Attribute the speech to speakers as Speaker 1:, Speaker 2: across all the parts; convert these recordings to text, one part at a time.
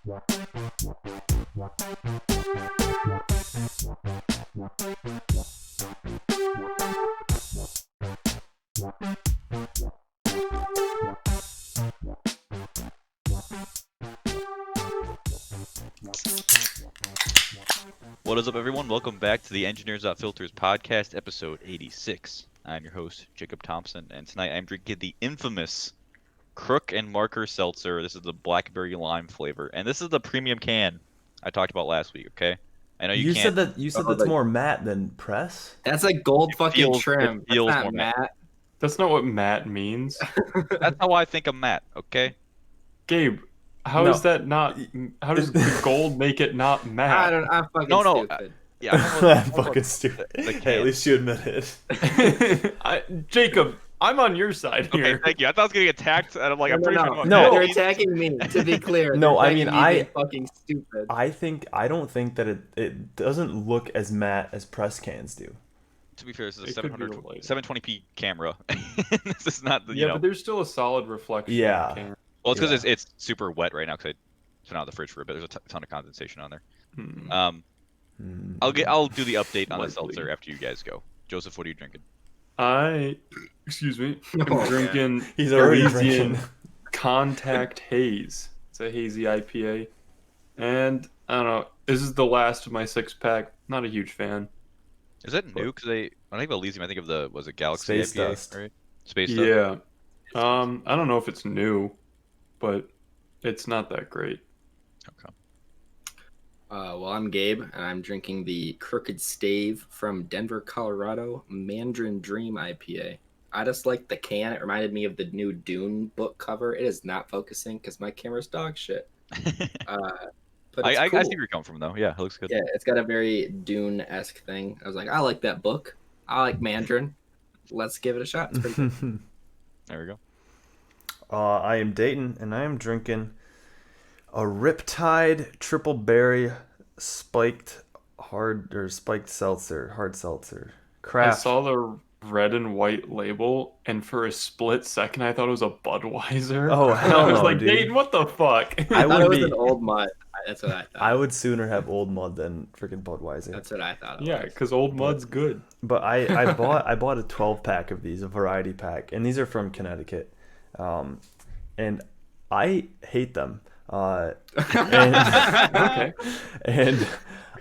Speaker 1: What is up, everyone? Welcome back to the Engineers.Filters podcast, episode 86. I'm your host, Jacob Thompson, and tonight I'm drinking the infamous Crook and Marker Seltzer. This is the blackberry lime flavor, and this is the premium can I talked about last week, okay? I know you can't...
Speaker 2: You said that's more matte than press?
Speaker 3: That's like gold fucking trim.
Speaker 1: It feels
Speaker 3: That's
Speaker 1: more
Speaker 3: not matte.
Speaker 4: That's not what matte means.
Speaker 1: That's how I think of matte, okay?
Speaker 4: Gabe, how
Speaker 2: No.
Speaker 4: is that not? How does the gold make it not matte?
Speaker 3: I'm fucking
Speaker 1: No,
Speaker 3: stupid.
Speaker 1: Yeah, I don't know
Speaker 2: I'm fucking stupid. Hey, at least you admit it.
Speaker 4: Jacob, I'm on your side here.
Speaker 1: Okay, thank you. I thought I was getting attacked, and I'm like, I'm pretty sure...
Speaker 2: No.
Speaker 3: You're attacking me. To be clear.
Speaker 2: No, I mean,
Speaker 3: being fucking stupid.
Speaker 2: I don't think that it doesn't look as matte as press cans do.
Speaker 1: To be fair, this is a
Speaker 4: It could be related.
Speaker 1: 720p camera. This is not the,
Speaker 4: Yeah, but there's still a solid reflection.
Speaker 2: Yeah.
Speaker 4: on the camera.
Speaker 1: Well, it's because it's super wet right now because I turned out the fridge for a bit. There's a ton of condensation on there. I'll do the update on the
Speaker 4: Likely.
Speaker 1: seltzer after you guys go. Joseph, what are you drinking?
Speaker 4: Excuse me.
Speaker 3: Oh,
Speaker 4: I'm drinking.
Speaker 2: He's already
Speaker 4: Parisian
Speaker 2: drinking.
Speaker 4: Contact Haze. It's a hazy IPA, and I don't know. This is the last of my 6-pack. Not a huge fan.
Speaker 1: Is that new? Because when I think of Elysium, I think of was it Galaxy
Speaker 2: Space
Speaker 1: IPA,
Speaker 2: Dust.
Speaker 1: right? Space Dust.
Speaker 4: Yeah. I don't know if it's new, but it's not that great.
Speaker 1: Okay.
Speaker 3: Well, I'm Gabe, and I'm drinking the Crooked Stave from Denver, Colorado, Mandarin Dream IPA. I just like the can. It reminded me of the new Dune book cover. It is not focusing because my camera's dog shit. But it's
Speaker 1: I
Speaker 3: cool.
Speaker 1: see where you're coming from though. Yeah, it looks good.
Speaker 3: Yeah, it's got a very Dune-esque thing. I was like, I like that book. I like Mandarin. Let's give it a shot. It's pretty good.
Speaker 1: There we go.
Speaker 2: I am Dayton, and I am drinking a Riptide Triple Berry spiked seltzer, hard seltzer.
Speaker 4: I
Speaker 2: Craft.
Speaker 4: saw the red and white label, and for a split second, I thought it was a Budweiser.
Speaker 2: Oh, hell
Speaker 4: I was
Speaker 2: no,
Speaker 4: like,
Speaker 2: dude.
Speaker 4: Dayton, what the fuck?
Speaker 2: I
Speaker 3: I thought
Speaker 2: would
Speaker 3: it was
Speaker 2: be.
Speaker 3: an old mud. That's what I thought.
Speaker 2: I would sooner have Old Mud than freaking Budweiser.
Speaker 3: That's what I thought. It
Speaker 4: Yeah,
Speaker 3: was.
Speaker 4: because Old Mud's good.
Speaker 2: But I bought a 12-pack of these, a variety pack, and these are from Connecticut, and I hate them.
Speaker 4: Okay.
Speaker 2: And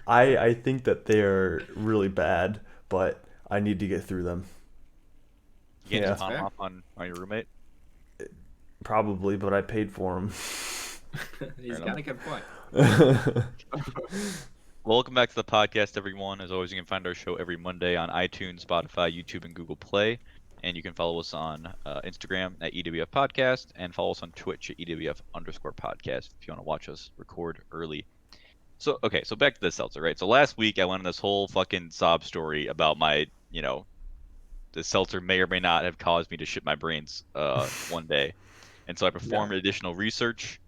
Speaker 2: I think that they're really bad, but I need to get through them.
Speaker 1: You can't just
Speaker 2: Yeah.
Speaker 1: palm off on your roommate.
Speaker 2: Probably, but I paid for them.
Speaker 3: He's got a good point.
Speaker 1: Welcome back to the podcast, everyone. As always, you can find our show every Monday on iTunes, Spotify, YouTube, and Google Play. And you can follow us on Instagram at EWF Podcast and follow us on Twitch at EWF_podcast if you want to watch us record early. So back to the seltzer, right? So last week I went on this whole fucking sob story about my, the seltzer may or may not have caused me to shit my brains one day. And so I performed additional research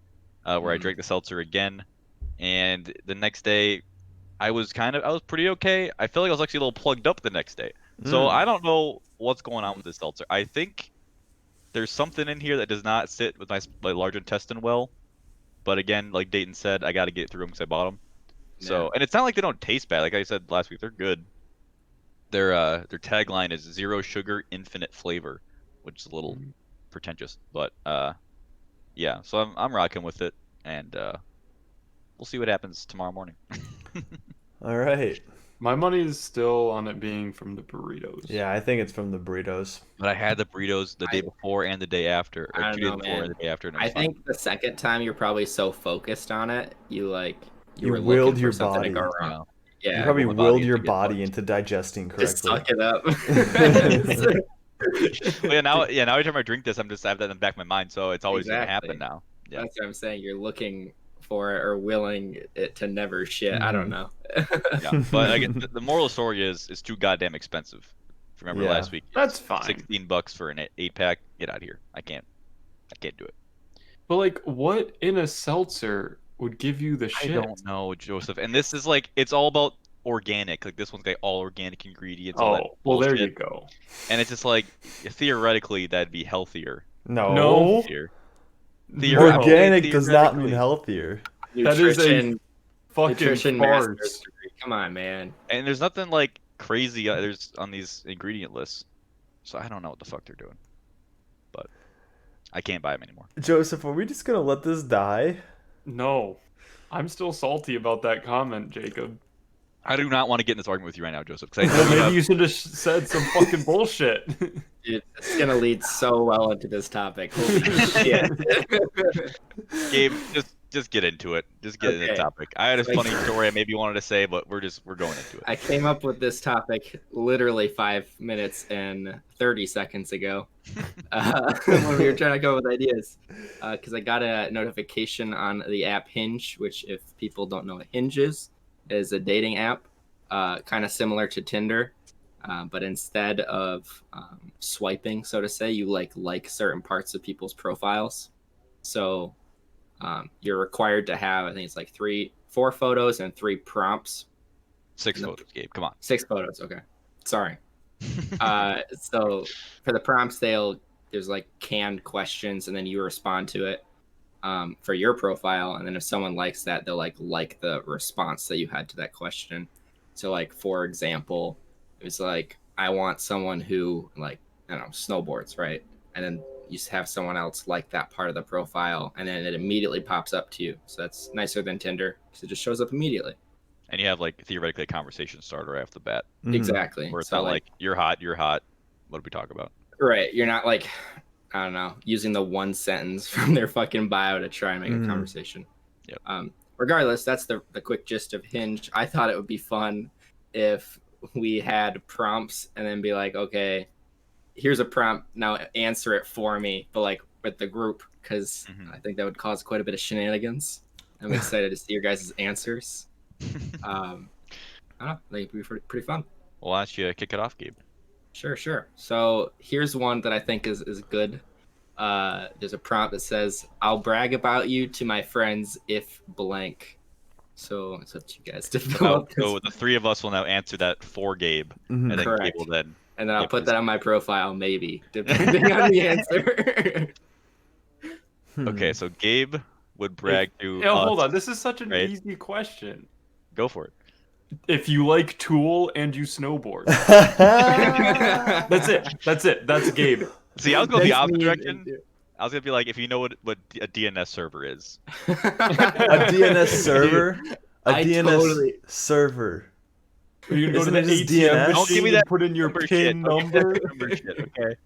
Speaker 1: where I drank the seltzer again. And the next day I was pretty okay. I feel like I was actually a little plugged up the next day. So I don't know what's going on with this seltzer. I think there's something in here that does not sit with my large intestine well. But again, like Dayton said, I got to get through them because I bought them. So, and it's not like they don't taste bad. Like I said last week, they're good. Their tagline is "Zero Sugar, Infinite Flavor," which is a little pretentious, but yeah. So I'm rocking with it, and we'll see what happens tomorrow morning.
Speaker 2: All right.
Speaker 4: My money is still on it being from the burritos.
Speaker 2: Yeah, I think it's from the burritos.
Speaker 1: But I had the burritos the day before and the day after, or
Speaker 3: I
Speaker 1: 2
Speaker 3: don't
Speaker 1: days
Speaker 3: know,
Speaker 1: before
Speaker 3: man.
Speaker 1: and the day after. And it
Speaker 3: I
Speaker 1: was fine.
Speaker 3: think the second time you're probably so focused on it, you were
Speaker 2: willed
Speaker 3: looking
Speaker 2: your
Speaker 3: for something
Speaker 2: body.
Speaker 3: to go wrong. Yeah,
Speaker 2: You probably
Speaker 1: my body
Speaker 2: willed
Speaker 1: to
Speaker 2: your
Speaker 1: get
Speaker 2: body
Speaker 1: fucked.
Speaker 2: into digesting correctly.
Speaker 3: just suck it up.
Speaker 1: Well, now every time I drink this, I have that in the back of my mind, so it's always gonna
Speaker 3: Exactly.
Speaker 1: happen now. Yeah.
Speaker 3: That's what I'm saying. You're looking for it or willing it to never shit. I don't know.
Speaker 1: Yeah, but again, the moral of the story is it's too goddamn expensive. If you remember
Speaker 2: Yeah.
Speaker 1: last week,
Speaker 4: That's fine.
Speaker 1: $16 for an 8-pack. Get out of here. I can't do it.
Speaker 4: But like, what in a seltzer would give you the shit?
Speaker 1: I don't know, Joseph. And this is like, it's all about organic. Like this one's got all organic ingredients. all that
Speaker 4: Oh, well, there
Speaker 1: bullshit.
Speaker 4: you go.
Speaker 1: And it's just like, theoretically, that'd be healthier.
Speaker 2: No.
Speaker 4: No.
Speaker 1: Healthier.
Speaker 2: Organic does not mean
Speaker 1: Theoretically.
Speaker 2: healthier.
Speaker 4: That is a
Speaker 3: Nutrition,
Speaker 4: fucking
Speaker 3: nutrition
Speaker 4: farce.
Speaker 3: master's degree. Come on, man.
Speaker 1: And there's nothing like crazy there's on these ingredient lists, so I don't know what the fuck they're doing. But I can't buy them anymore.
Speaker 2: Joseph, are we just gonna let this die?
Speaker 4: No. I'm still salty about that comment, Jacob.
Speaker 1: I do not want to get in this argument with you right now, Joseph. Because I
Speaker 4: Well,
Speaker 1: know you
Speaker 4: maybe
Speaker 1: have-
Speaker 4: you should have said some fucking bullshit.
Speaker 3: Dude, it's gonna lead so well into this topic. Holy shit.
Speaker 1: Gabe, just get into it. Just get into the
Speaker 3: Okay.
Speaker 1: topic. I had a
Speaker 3: Like-
Speaker 1: funny story I maybe wanted to say, but we're going into it.
Speaker 3: I came up with this topic literally 5 minutes and 30 seconds ago when we were trying to come up with ideas. Because I got a notification on the app Hinge, which, if people don't know what Hinge is a dating app, kind of similar to Tinder. But instead of swiping, so to say, you like certain parts of people's profiles. So you're required to have, I think it's like 4 photos and 3 prompts.
Speaker 1: 6 photos, Gabe. Come on.
Speaker 3: 6 photos. Okay. Sorry. So for the prompts, there's like canned questions, and then you respond to it for your profile. And then if someone likes that, they'll like the response that you had to that question. So like, for example, it was like, I want someone who, like, I don't know, snowboards, right? And then you have someone else like that part of the profile, and then it immediately pops up to you. So that's nicer than Tinder, because it just shows up immediately.
Speaker 1: And you have like theoretically a conversation starter right off the bat,
Speaker 2: Mhm.
Speaker 3: Exactly.
Speaker 1: where it's
Speaker 3: So
Speaker 1: not like you're hot. What did we talk about?
Speaker 3: right, you're not like, I don't know, using the one sentence from their fucking bio to try and make a conversation.
Speaker 1: Yep.
Speaker 3: Regardless, that's the quick gist of Hinge. I thought it would be fun if we had prompts and then be like, okay, here's a prompt, now answer it for me, but like with the group, because I think that would cause quite a bit of shenanigans. I'm excited to see your guys' answers. I don't know, I think it'd be pretty fun.
Speaker 1: We'll ask you to kick it off, Gabe.
Speaker 3: Sure. So here's one that I think is good. There's a prompt that says, I'll brag about you to my friends if blank. So it's up to you guys to fill up this.
Speaker 1: So the 3 of us will now answer that for Gabe,
Speaker 2: Mhm.
Speaker 1: and then
Speaker 3: Correct.
Speaker 1: Gabe will then.
Speaker 3: And then I'll
Speaker 1: Yep,
Speaker 3: put
Speaker 1: please.
Speaker 3: that on my profile, maybe, depending on the answer.
Speaker 1: Okay, so Gabe would brag to.
Speaker 4: Yeah, hold
Speaker 1: us-
Speaker 4: on. This is such an
Speaker 1: right?
Speaker 4: easy question.
Speaker 1: Go for it.
Speaker 4: If you like Tool and you snowboard.
Speaker 2: Mhm.
Speaker 4: That's it. That's Gabe.
Speaker 1: See, I was going the
Speaker 3: That's
Speaker 1: opposite
Speaker 3: me.
Speaker 1: direction. I was gonna be like, if you know what a DNS server is.
Speaker 2: A DNS server. A
Speaker 3: I
Speaker 2: DNS
Speaker 3: totally-
Speaker 2: server.
Speaker 4: Are you gonna go
Speaker 2: Isn't
Speaker 4: to
Speaker 2: it
Speaker 4: the
Speaker 2: just
Speaker 4: ATM
Speaker 2: DNS?
Speaker 4: machine
Speaker 1: Don't give me
Speaker 4: and
Speaker 1: that
Speaker 4: put in your
Speaker 1: number
Speaker 4: PIN
Speaker 1: shit. Don't give me that
Speaker 4: number?
Speaker 1: number shit, okay.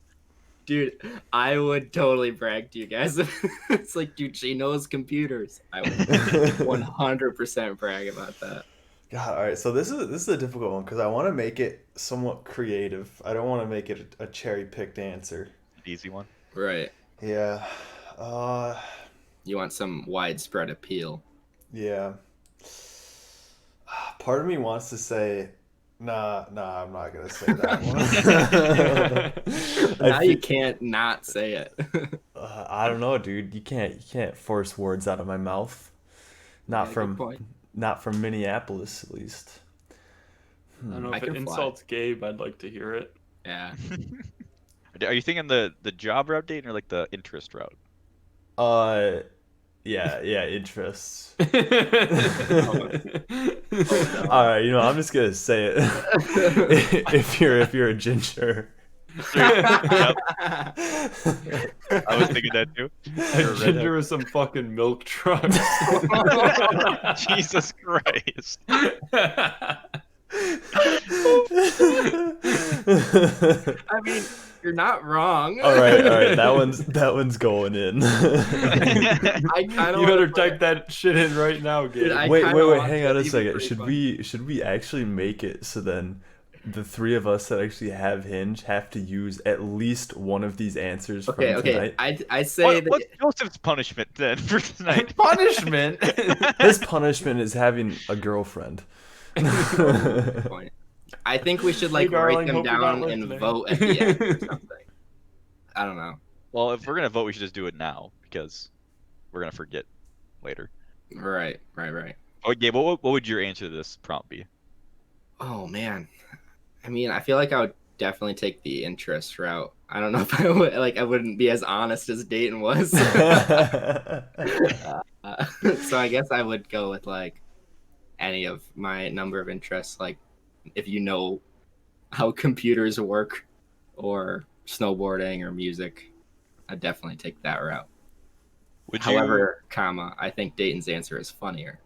Speaker 3: Dude, I would totally brag to you guys. It's like, dude, she knows computers. I would 100% brag about that.
Speaker 2: God, all right. So this is a difficult one because I want to make it somewhat creative. I don't want to make it a cherry picked answer.
Speaker 1: Easy one.
Speaker 3: Right.
Speaker 2: Yeah.
Speaker 3: You want some widespread appeal.
Speaker 2: Yeah. Part of me wants to say, nah, I'm not gonna say that one.
Speaker 3: Now you can't not say it.
Speaker 2: I don't know, dude. You can't force words out of my mouth. Not
Speaker 3: Yeah, good
Speaker 2: from
Speaker 3: point.
Speaker 2: not from Minneapolis, at least.
Speaker 4: I don't know
Speaker 3: I
Speaker 4: if it
Speaker 3: can fly.
Speaker 4: insults Gabe. I'd like to hear it.
Speaker 3: Yeah.
Speaker 1: Are you thinking the job route dating or like the interest route?
Speaker 2: Yeah, interests.
Speaker 3: no.
Speaker 2: All right, I'm just gonna say it. if you're a ginger.
Speaker 1: Yep. I was thinking that too.
Speaker 4: A ginger with some fucking milk trucks.
Speaker 1: Jesus Christ.
Speaker 3: I mean, you're not wrong.
Speaker 2: all right. That one's going in.
Speaker 3: I kind of
Speaker 4: You better type that shit in right now, Gabe.
Speaker 3: Dude, I
Speaker 2: Wait,
Speaker 3: kinda want
Speaker 2: hang
Speaker 3: that
Speaker 2: on a
Speaker 3: to be
Speaker 2: second.
Speaker 3: pretty
Speaker 2: Should
Speaker 3: fun.
Speaker 2: we actually make it so then the 3 of us that actually have Hinge have to use at least one of these answers
Speaker 3: Okay.
Speaker 2: from tonight?
Speaker 3: I say that.
Speaker 1: What's Joseph's punishment then for tonight?
Speaker 4: Punishment.
Speaker 2: His punishment is having a girlfriend.
Speaker 3: Good point. I think we should
Speaker 4: Hey,
Speaker 3: rate
Speaker 4: darling,
Speaker 3: them
Speaker 4: hope you're not
Speaker 3: down and
Speaker 4: listening.
Speaker 3: vote at the end or something. I don't know.
Speaker 1: Well, if we're gonna vote, we should just do it now because we're gonna forget later.
Speaker 3: Right.
Speaker 1: Oh, Gabe, what would your answer to this prompt be?
Speaker 3: Oh man. I mean, I feel like I would definitely take the interest route. I don't know if I would I wouldn't be as honest as Dayton was. So I guess I would go with like any of my number of interests. Like if you know how computers work, or snowboarding or music, I'd definitely take that route.
Speaker 1: Would
Speaker 3: However, I think Dayton's answer is funnier.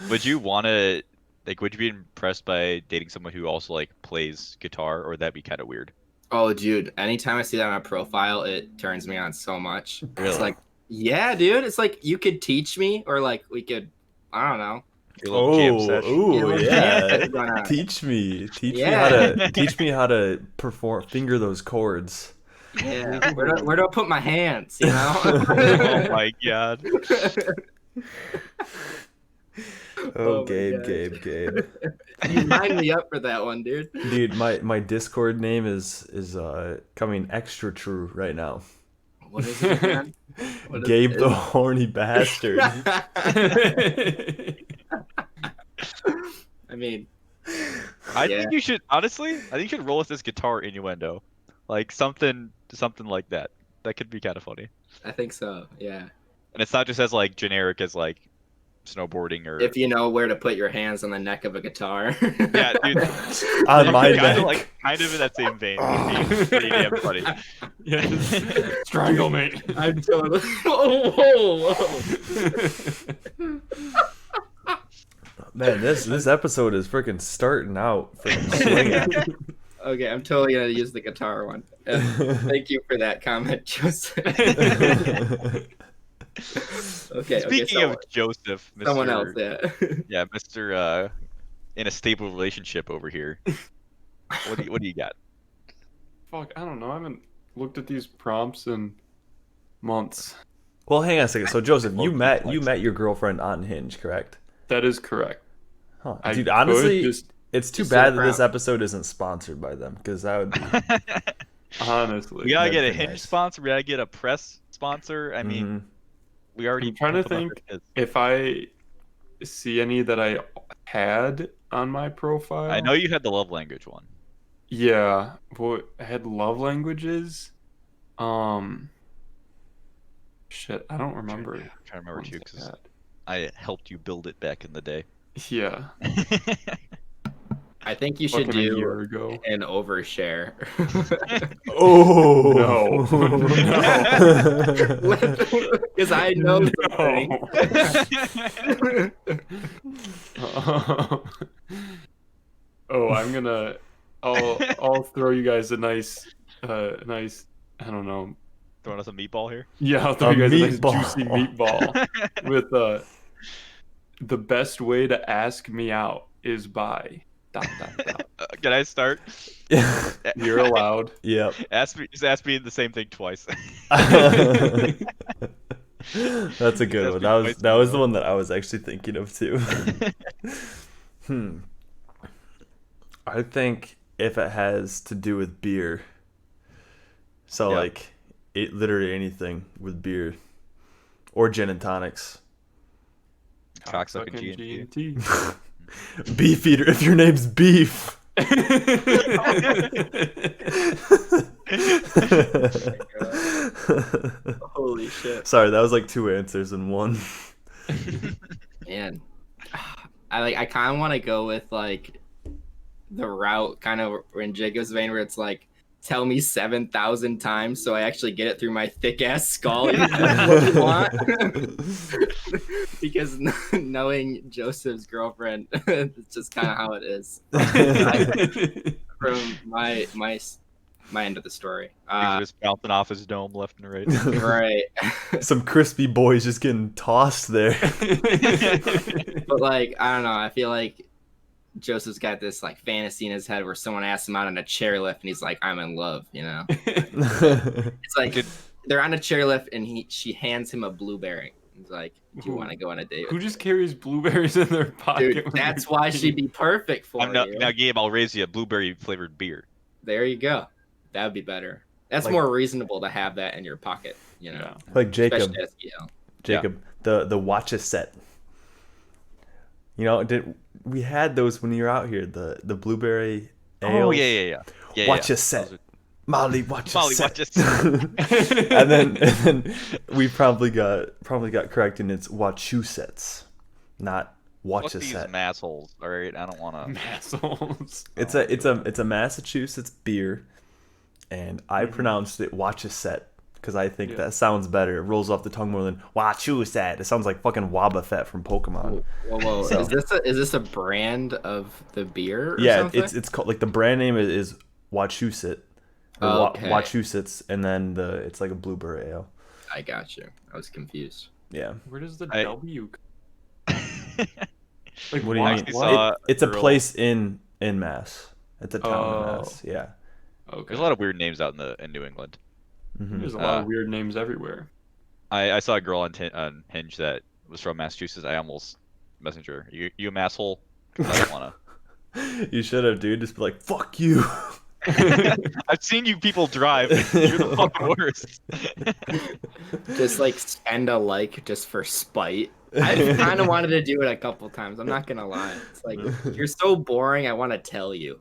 Speaker 1: would you want to like? Would you be impressed by dating someone who also like plays guitar, or would that be kind of weird?
Speaker 3: Oh, dude, anytime I see that on a profile, it turns me on so much.
Speaker 1: Really?
Speaker 3: It's like, yeah, dude, it's like you could teach me, or like we could, I don't know.
Speaker 1: Your little jam
Speaker 2: Oh,
Speaker 1: session.
Speaker 2: ooh,
Speaker 3: Yeah,
Speaker 2: yeah.
Speaker 3: jam going on.
Speaker 2: Teach me
Speaker 3: Yeah.
Speaker 2: how to perform, finger those chords.
Speaker 3: Yeah, where do I put my hands, you know?
Speaker 1: Oh my god.
Speaker 2: Oh,
Speaker 3: my
Speaker 2: Gabe,
Speaker 3: gosh.
Speaker 2: Gabe.
Speaker 3: You lined me up for that one, dude.
Speaker 2: Dude, my Discord name is coming extra true right now.
Speaker 3: What is it again? What is
Speaker 2: Gabe
Speaker 3: it?
Speaker 2: the horny bastard.
Speaker 3: I mean,
Speaker 1: I
Speaker 3: Yeah.
Speaker 1: think you should honestly. I think you should roll with this guitar innuendo, like something like that. That could be kind of funny.
Speaker 3: I think so. Yeah.
Speaker 1: And it's not just as like generic as like snowboarding or.
Speaker 3: If you know where to put your hands on the neck of a guitar.
Speaker 1: Yeah, dude.
Speaker 2: On my
Speaker 1: kind
Speaker 2: neck.
Speaker 1: of kind of in that same vein. Would be pretty damn funny.
Speaker 4: Yeah, just strangle me.
Speaker 3: I'm totally. Whoa, whoa.
Speaker 2: Man, this episode is freaking starting out freaking swinging.
Speaker 3: Okay, I'm totally gonna use the guitar one. Thank you for that comment, Joseph. Okay.
Speaker 1: Speaking of Joseph, Mr.
Speaker 3: someone else, yeah.
Speaker 1: Yeah, Mr. In a stable relationship over here. What do you got?
Speaker 4: Fuck, I don't know. I haven't looked at these prompts in months.
Speaker 2: Well, hang on a second. So Joseph, you met
Speaker 1: Complex.
Speaker 2: your girlfriend on Hinge, correct?
Speaker 4: That is correct.
Speaker 2: Huh.
Speaker 4: I
Speaker 2: Dude,
Speaker 4: could
Speaker 2: honestly,
Speaker 4: just
Speaker 2: it's too
Speaker 3: just
Speaker 2: bad
Speaker 3: sit
Speaker 2: that this
Speaker 3: around.
Speaker 2: episode isn't sponsored by them, because that would be.
Speaker 4: honestly.
Speaker 1: We gotta
Speaker 2: That'd
Speaker 1: get a
Speaker 2: be
Speaker 1: Hinge
Speaker 2: nice.
Speaker 1: sponsor. We gotta get a press sponsor. I mean,
Speaker 2: Mhm.
Speaker 1: we already.
Speaker 4: I'm trying to
Speaker 1: put them under
Speaker 4: think
Speaker 1: his-
Speaker 4: if I see any that I had on my profile.
Speaker 1: I know you had the love language one.
Speaker 4: Yeah, but I had love languages. Shit, I don't remember.
Speaker 1: I'm trying to remember
Speaker 4: ones
Speaker 1: too,
Speaker 4: I
Speaker 1: because
Speaker 4: had.
Speaker 1: I helped you build it back in the day.
Speaker 4: Yeah,
Speaker 3: I think you should
Speaker 4: fucking a year
Speaker 3: do
Speaker 4: ago.
Speaker 3: an overshare.
Speaker 2: Oh
Speaker 4: No.
Speaker 3: Because I know
Speaker 4: No. Oh, I'll throw you guys a nice I don't know.
Speaker 1: Throwing us a meatball here.
Speaker 4: Yeah, I'll throw
Speaker 2: A
Speaker 4: you guys a nice
Speaker 2: meatball.
Speaker 4: juicy meatball with the best way to ask me out is by ...
Speaker 1: Can I start?
Speaker 4: You're allowed.
Speaker 2: Yep.
Speaker 1: Just ask me the same thing twice.
Speaker 2: That's a good
Speaker 1: That's
Speaker 2: one.
Speaker 1: me
Speaker 2: That was the
Speaker 1: twice.
Speaker 2: one that I was actually thinking of too. I think if it has to do with beer. So
Speaker 1: Yeah.
Speaker 2: like literally anything with beer. Or gin and tonics.
Speaker 1: Cocksucking
Speaker 4: Fucking
Speaker 1: G&T.
Speaker 4: G&T.
Speaker 2: Beef eater if your name's Beef.
Speaker 3: Holy shit.
Speaker 2: Sorry, that was like two answers in one.
Speaker 3: Man. I kind of want to go with like the route kind of in Jacob's vein where it's like, tell me 7,000 times so I actually get it through my thick ass skull. If that's what you want. Because knowing Joseph's girlfriend, it's just kind of how it is. From my end of the story.
Speaker 1: He's just bouncing off his dome left and right.
Speaker 3: Right.
Speaker 2: Some crispy boys just getting tossed there.
Speaker 3: But like, I don't know. I feel like Joseph's got this like fantasy in his head where someone asks him out on a chairlift and he's like, I'm in love, you know? It's like they're on a chairlift and she hands him a blueberry. He's like, do you want to go on a date
Speaker 4: Who
Speaker 3: with
Speaker 4: just carries blueberries in their
Speaker 3: me?
Speaker 4: pocket?
Speaker 3: Dude,
Speaker 4: when
Speaker 3: that's
Speaker 4: they're
Speaker 3: why
Speaker 4: dating?
Speaker 3: she'd be perfect for you.
Speaker 1: Now, Gabe, I'll raise you a blueberry flavored beer.
Speaker 3: There you go. That would be better. That's
Speaker 2: Like-
Speaker 3: more reasonable to have that in your pocket, you know?
Speaker 4: Yeah.
Speaker 2: Like Jacob.
Speaker 3: Especially at a scale.
Speaker 2: Jacob, the watch a set. You know, we had those when you were out here, the blueberry
Speaker 1: Oh
Speaker 2: ales.
Speaker 1: yeah.
Speaker 2: Watch
Speaker 1: yeah.
Speaker 2: a set.
Speaker 1: Those are-
Speaker 2: Molly, watch your
Speaker 1: Molly,
Speaker 2: set.
Speaker 1: watch your set.
Speaker 2: and then we probably got correct, and it's Wachusets, not
Speaker 1: Fuck
Speaker 2: watch a
Speaker 1: these
Speaker 2: set.
Speaker 1: massholes. All right, I don't want to.
Speaker 4: Massholes.
Speaker 2: It's a Massachusetts beer, and I pronounced it Wachuset because I think that sounds better. It rolls off the tongue more than Wachuset. It sounds like fucking Wobbuffet from Pokemon.
Speaker 3: Whoa.
Speaker 2: So-
Speaker 3: Is this a brand of the beer? Or
Speaker 2: Yeah,
Speaker 3: something?
Speaker 2: it's called, like, the brand name is Wachusett. Or
Speaker 3: Okay.
Speaker 2: Wachusets, and then it's like a blueberry ale.
Speaker 3: I got you. I was confused.
Speaker 2: Yeah.
Speaker 4: Where does the
Speaker 1: I-
Speaker 4: W come? Like,
Speaker 2: What do you
Speaker 1: I
Speaker 2: mean?
Speaker 1: actually saw
Speaker 2: It's a
Speaker 1: girl-
Speaker 2: place in Mass. It's a town in Mass. Yeah.
Speaker 4: Okay.
Speaker 1: There's a lot of weird names out in New England.
Speaker 2: Mhm.
Speaker 4: There's a lot of weird names everywhere.
Speaker 1: I saw a girl on Hinge that was from Massachusetts. I almost messaged her. You an asshole? 'Cause I don't wanna.
Speaker 2: You should have, dude. Just be like, fuck you.
Speaker 1: I've seen you people drive. You're the fucking worst.
Speaker 3: Just like send a like just for spite. I've kind of wanted to do it a couple times. I'm not gonna lie. It's like you're so boring. I want to tell you.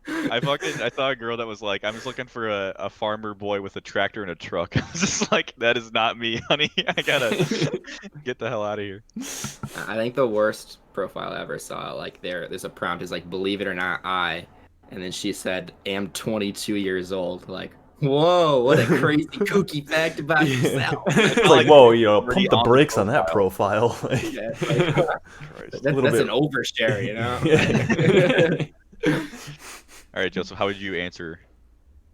Speaker 1: I saw a girl that was like, I'm just looking for a farmer boy with a tractor and a truck. I was just like, that is not me, honey. I gotta get the hell out of here.
Speaker 3: I think the worst profile I ever saw, like there's a prompt is like, believe it or not, and then she said, am 22 years old. Like, whoa, what a crazy kooky fact about yourself.
Speaker 2: It's like, whoa,
Speaker 1: Pretty
Speaker 2: pump the
Speaker 1: on the
Speaker 2: brakes on that profile.
Speaker 3: Yeah, like,
Speaker 1: Christ.
Speaker 3: that's
Speaker 2: little
Speaker 3: an
Speaker 2: bit-
Speaker 3: overshare, you know?
Speaker 1: All right, Joseph, how would you answer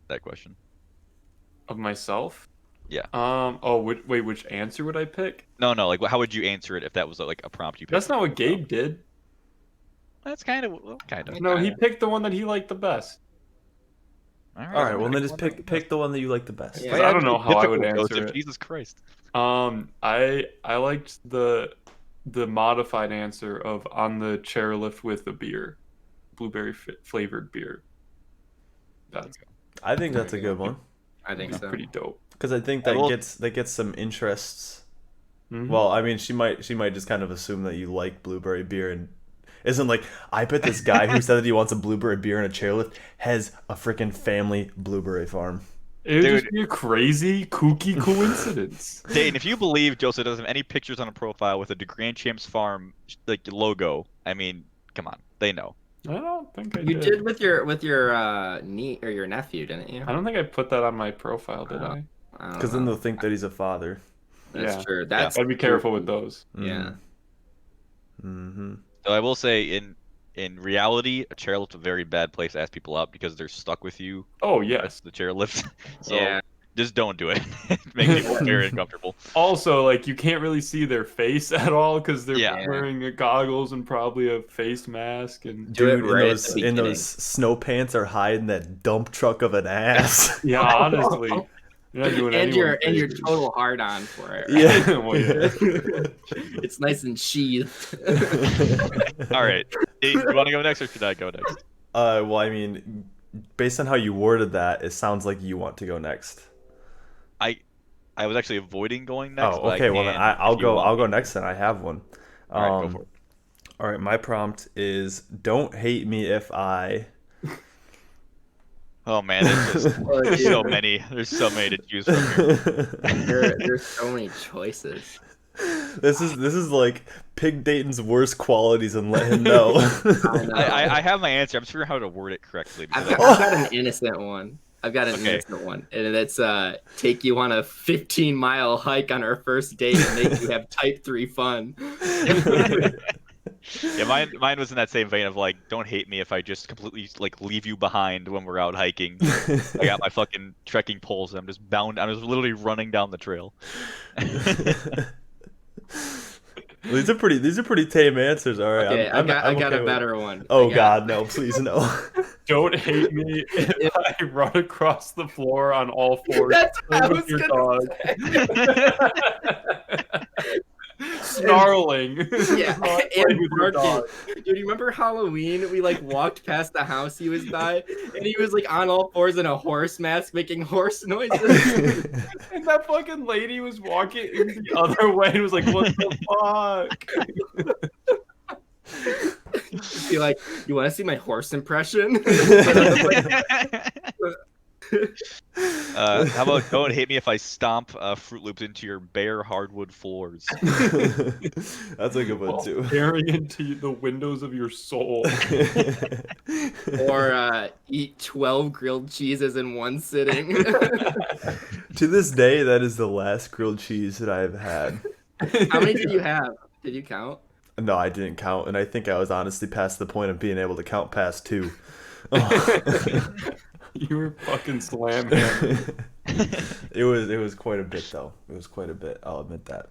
Speaker 1: that question?
Speaker 4: Of myself?
Speaker 1: Yeah.
Speaker 4: Wait, which answer would I pick?
Speaker 1: No, like, how would you answer it if that was like a prompt you picked?
Speaker 4: That's not what Gabe did.
Speaker 1: That's kind of.
Speaker 4: No, he picked the one that he liked the best.
Speaker 2: All right, well, then just pick the one that you like the best.
Speaker 3: Yeah.
Speaker 4: I don't know how I would
Speaker 1: Difficult,
Speaker 4: answer
Speaker 1: Joseph.
Speaker 4: it.
Speaker 1: Jesus Christ.
Speaker 4: I liked the modified answer of on the chairlift with a beer, blueberry flavored beer. That's
Speaker 2: I think that's a good one
Speaker 3: I think so.
Speaker 4: pretty dope.
Speaker 2: because I think
Speaker 1: I will-
Speaker 2: that gets some interests.
Speaker 4: Mhm.
Speaker 2: Well, I mean, she might just kind of assume that you like blueberry beer and isn't like, I bet this guy who said that he wants a blueberry beer and a chairlift has a freaking family blueberry farm.
Speaker 4: It would
Speaker 1: Dude.
Speaker 4: just be a crazy, kooky coincidence.
Speaker 1: Dane, if you believe Joseph doesn't have any pictures on a profile with a DeGrand Champs Farm like logo, I mean, come on, they know.
Speaker 4: I don't think I
Speaker 3: You
Speaker 4: did.
Speaker 3: did with your niece or your nephew, didn't you?
Speaker 4: I don't think I put that on my profile, did I?
Speaker 3: I don't
Speaker 2: Because then
Speaker 3: know.
Speaker 2: they'll think that he's a father.
Speaker 3: That's
Speaker 4: Yeah.
Speaker 3: true. That's
Speaker 4: I'd be careful with those.
Speaker 3: Yeah.
Speaker 2: Mm-hmm.
Speaker 1: So I will say, in reality, a chairlift's a very bad place to ask people out because they're stuck with you.
Speaker 4: Oh
Speaker 1: That's
Speaker 4: yes.
Speaker 1: the chairlift. So
Speaker 3: Yeah.
Speaker 1: just don't do it. Make people very uncomfortable.
Speaker 4: Also, like you can't really see their face at all because they're
Speaker 1: Yeah.
Speaker 4: wearing goggles and probably a face mask and
Speaker 3: Do it
Speaker 2: Dude,
Speaker 3: right
Speaker 2: in
Speaker 3: at
Speaker 2: those
Speaker 3: the
Speaker 2: in those snow pants are hiding that dump truck of an ass.
Speaker 4: yeah, honestly, you're not doing
Speaker 3: And your
Speaker 4: anyone
Speaker 3: your
Speaker 4: favors.
Speaker 3: total hard on for it.
Speaker 2: Yeah.
Speaker 4: Well, yeah.
Speaker 3: It's nice and sheathed.
Speaker 1: All right, Dane, you want to go next or should I go next?
Speaker 2: Well, I mean, based on how you worded that, it sounds like you want to go next.
Speaker 1: I was actually avoiding going next.
Speaker 2: Oh,
Speaker 1: but I
Speaker 2: okay. Well, then
Speaker 1: can
Speaker 2: I'll
Speaker 1: if you
Speaker 2: go.
Speaker 1: want
Speaker 2: I'll go
Speaker 1: me to.
Speaker 2: next. Then I have one.
Speaker 1: All right, go for it.
Speaker 2: All right. My prompt is: don't hate me if I.
Speaker 1: Oh man, there's just
Speaker 3: Oh,
Speaker 1: there's
Speaker 3: dude.
Speaker 1: so many. There's so many to choose from here.
Speaker 3: There's so many choices.
Speaker 2: This is like pick Dayton's worst qualities and let him know.
Speaker 3: I know.
Speaker 1: I have my answer. I'm just figuring out how to word it correctly.
Speaker 3: I've
Speaker 1: Because
Speaker 3: got, I've got an innocent one. I've got an
Speaker 2: Okay.
Speaker 3: innocent one, and it's take you on a 15-mile hike on our first date and make you have type 3 fun.
Speaker 1: yeah, mine was in that same vein of like, don't hate me if I just completely like leave you behind when we're out hiking. I got my fucking trekking poles and I'm just literally running down the trail.
Speaker 2: These are pretty tame answers. All right.
Speaker 3: Okay,
Speaker 2: I'm
Speaker 3: I got
Speaker 2: okay
Speaker 3: a
Speaker 2: with-
Speaker 3: better one.
Speaker 2: Oh
Speaker 3: I got-
Speaker 2: God, no! Please no.
Speaker 4: Don't hate me if I run across the floor on all fours
Speaker 3: That's what I
Speaker 4: with
Speaker 3: was
Speaker 4: your
Speaker 3: gonna
Speaker 4: dog. Snarling.
Speaker 3: Yeah,
Speaker 4: Not
Speaker 3: and
Speaker 4: playing with your
Speaker 3: barking.
Speaker 4: dog.
Speaker 3: Dude, you remember Halloween? We like walked past the house he was by, and he was like on all fours in a horse mask, making horse noises.
Speaker 4: And that fucking lady was walking the other way and was like, what the fuck?
Speaker 3: Be like, you want to see my horse impression?
Speaker 1: How about don't hate me if I stomp Fruit Loops into your bare hardwood floors?
Speaker 2: That's a good one
Speaker 4: While
Speaker 2: too.
Speaker 4: staring into the windows of your soul.
Speaker 3: Or eat 12 grilled cheeses in one sitting.
Speaker 2: To this day, that is the last grilled cheese that I've had.
Speaker 3: How many did you have? Did you count?
Speaker 2: No, I didn't count, and I think I was honestly past the point of being able to count past 2.
Speaker 4: You were fucking slam hammered.
Speaker 2: It was quite a bit though. It was quite a bit. I'll admit that.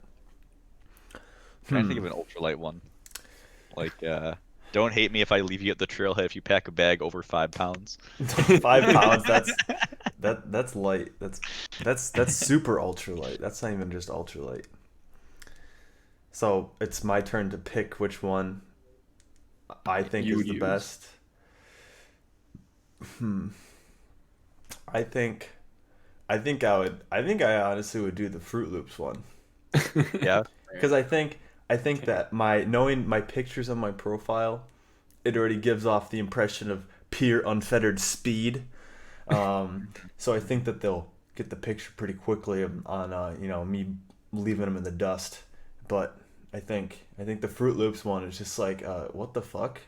Speaker 1: Trying to think of an ultralight one. Like, don't hate me if I leave you at the trailhead if you pack a bag over 5 pounds.
Speaker 2: 5 pounds. That's light. That's super ultralight. That's not even just ultralight. So it's my turn to pick which one I think
Speaker 4: You
Speaker 2: is the
Speaker 4: use.
Speaker 2: best. I think I honestly would do the Fruit Loops one.
Speaker 1: Yeah.
Speaker 2: Because I think that knowing my pictures on my profile, it already gives off the impression of pure unfettered speed. So I think that they'll get the picture pretty quickly on me leaving them in the dust. But I think the Fruit Loops one is just like what the fuck.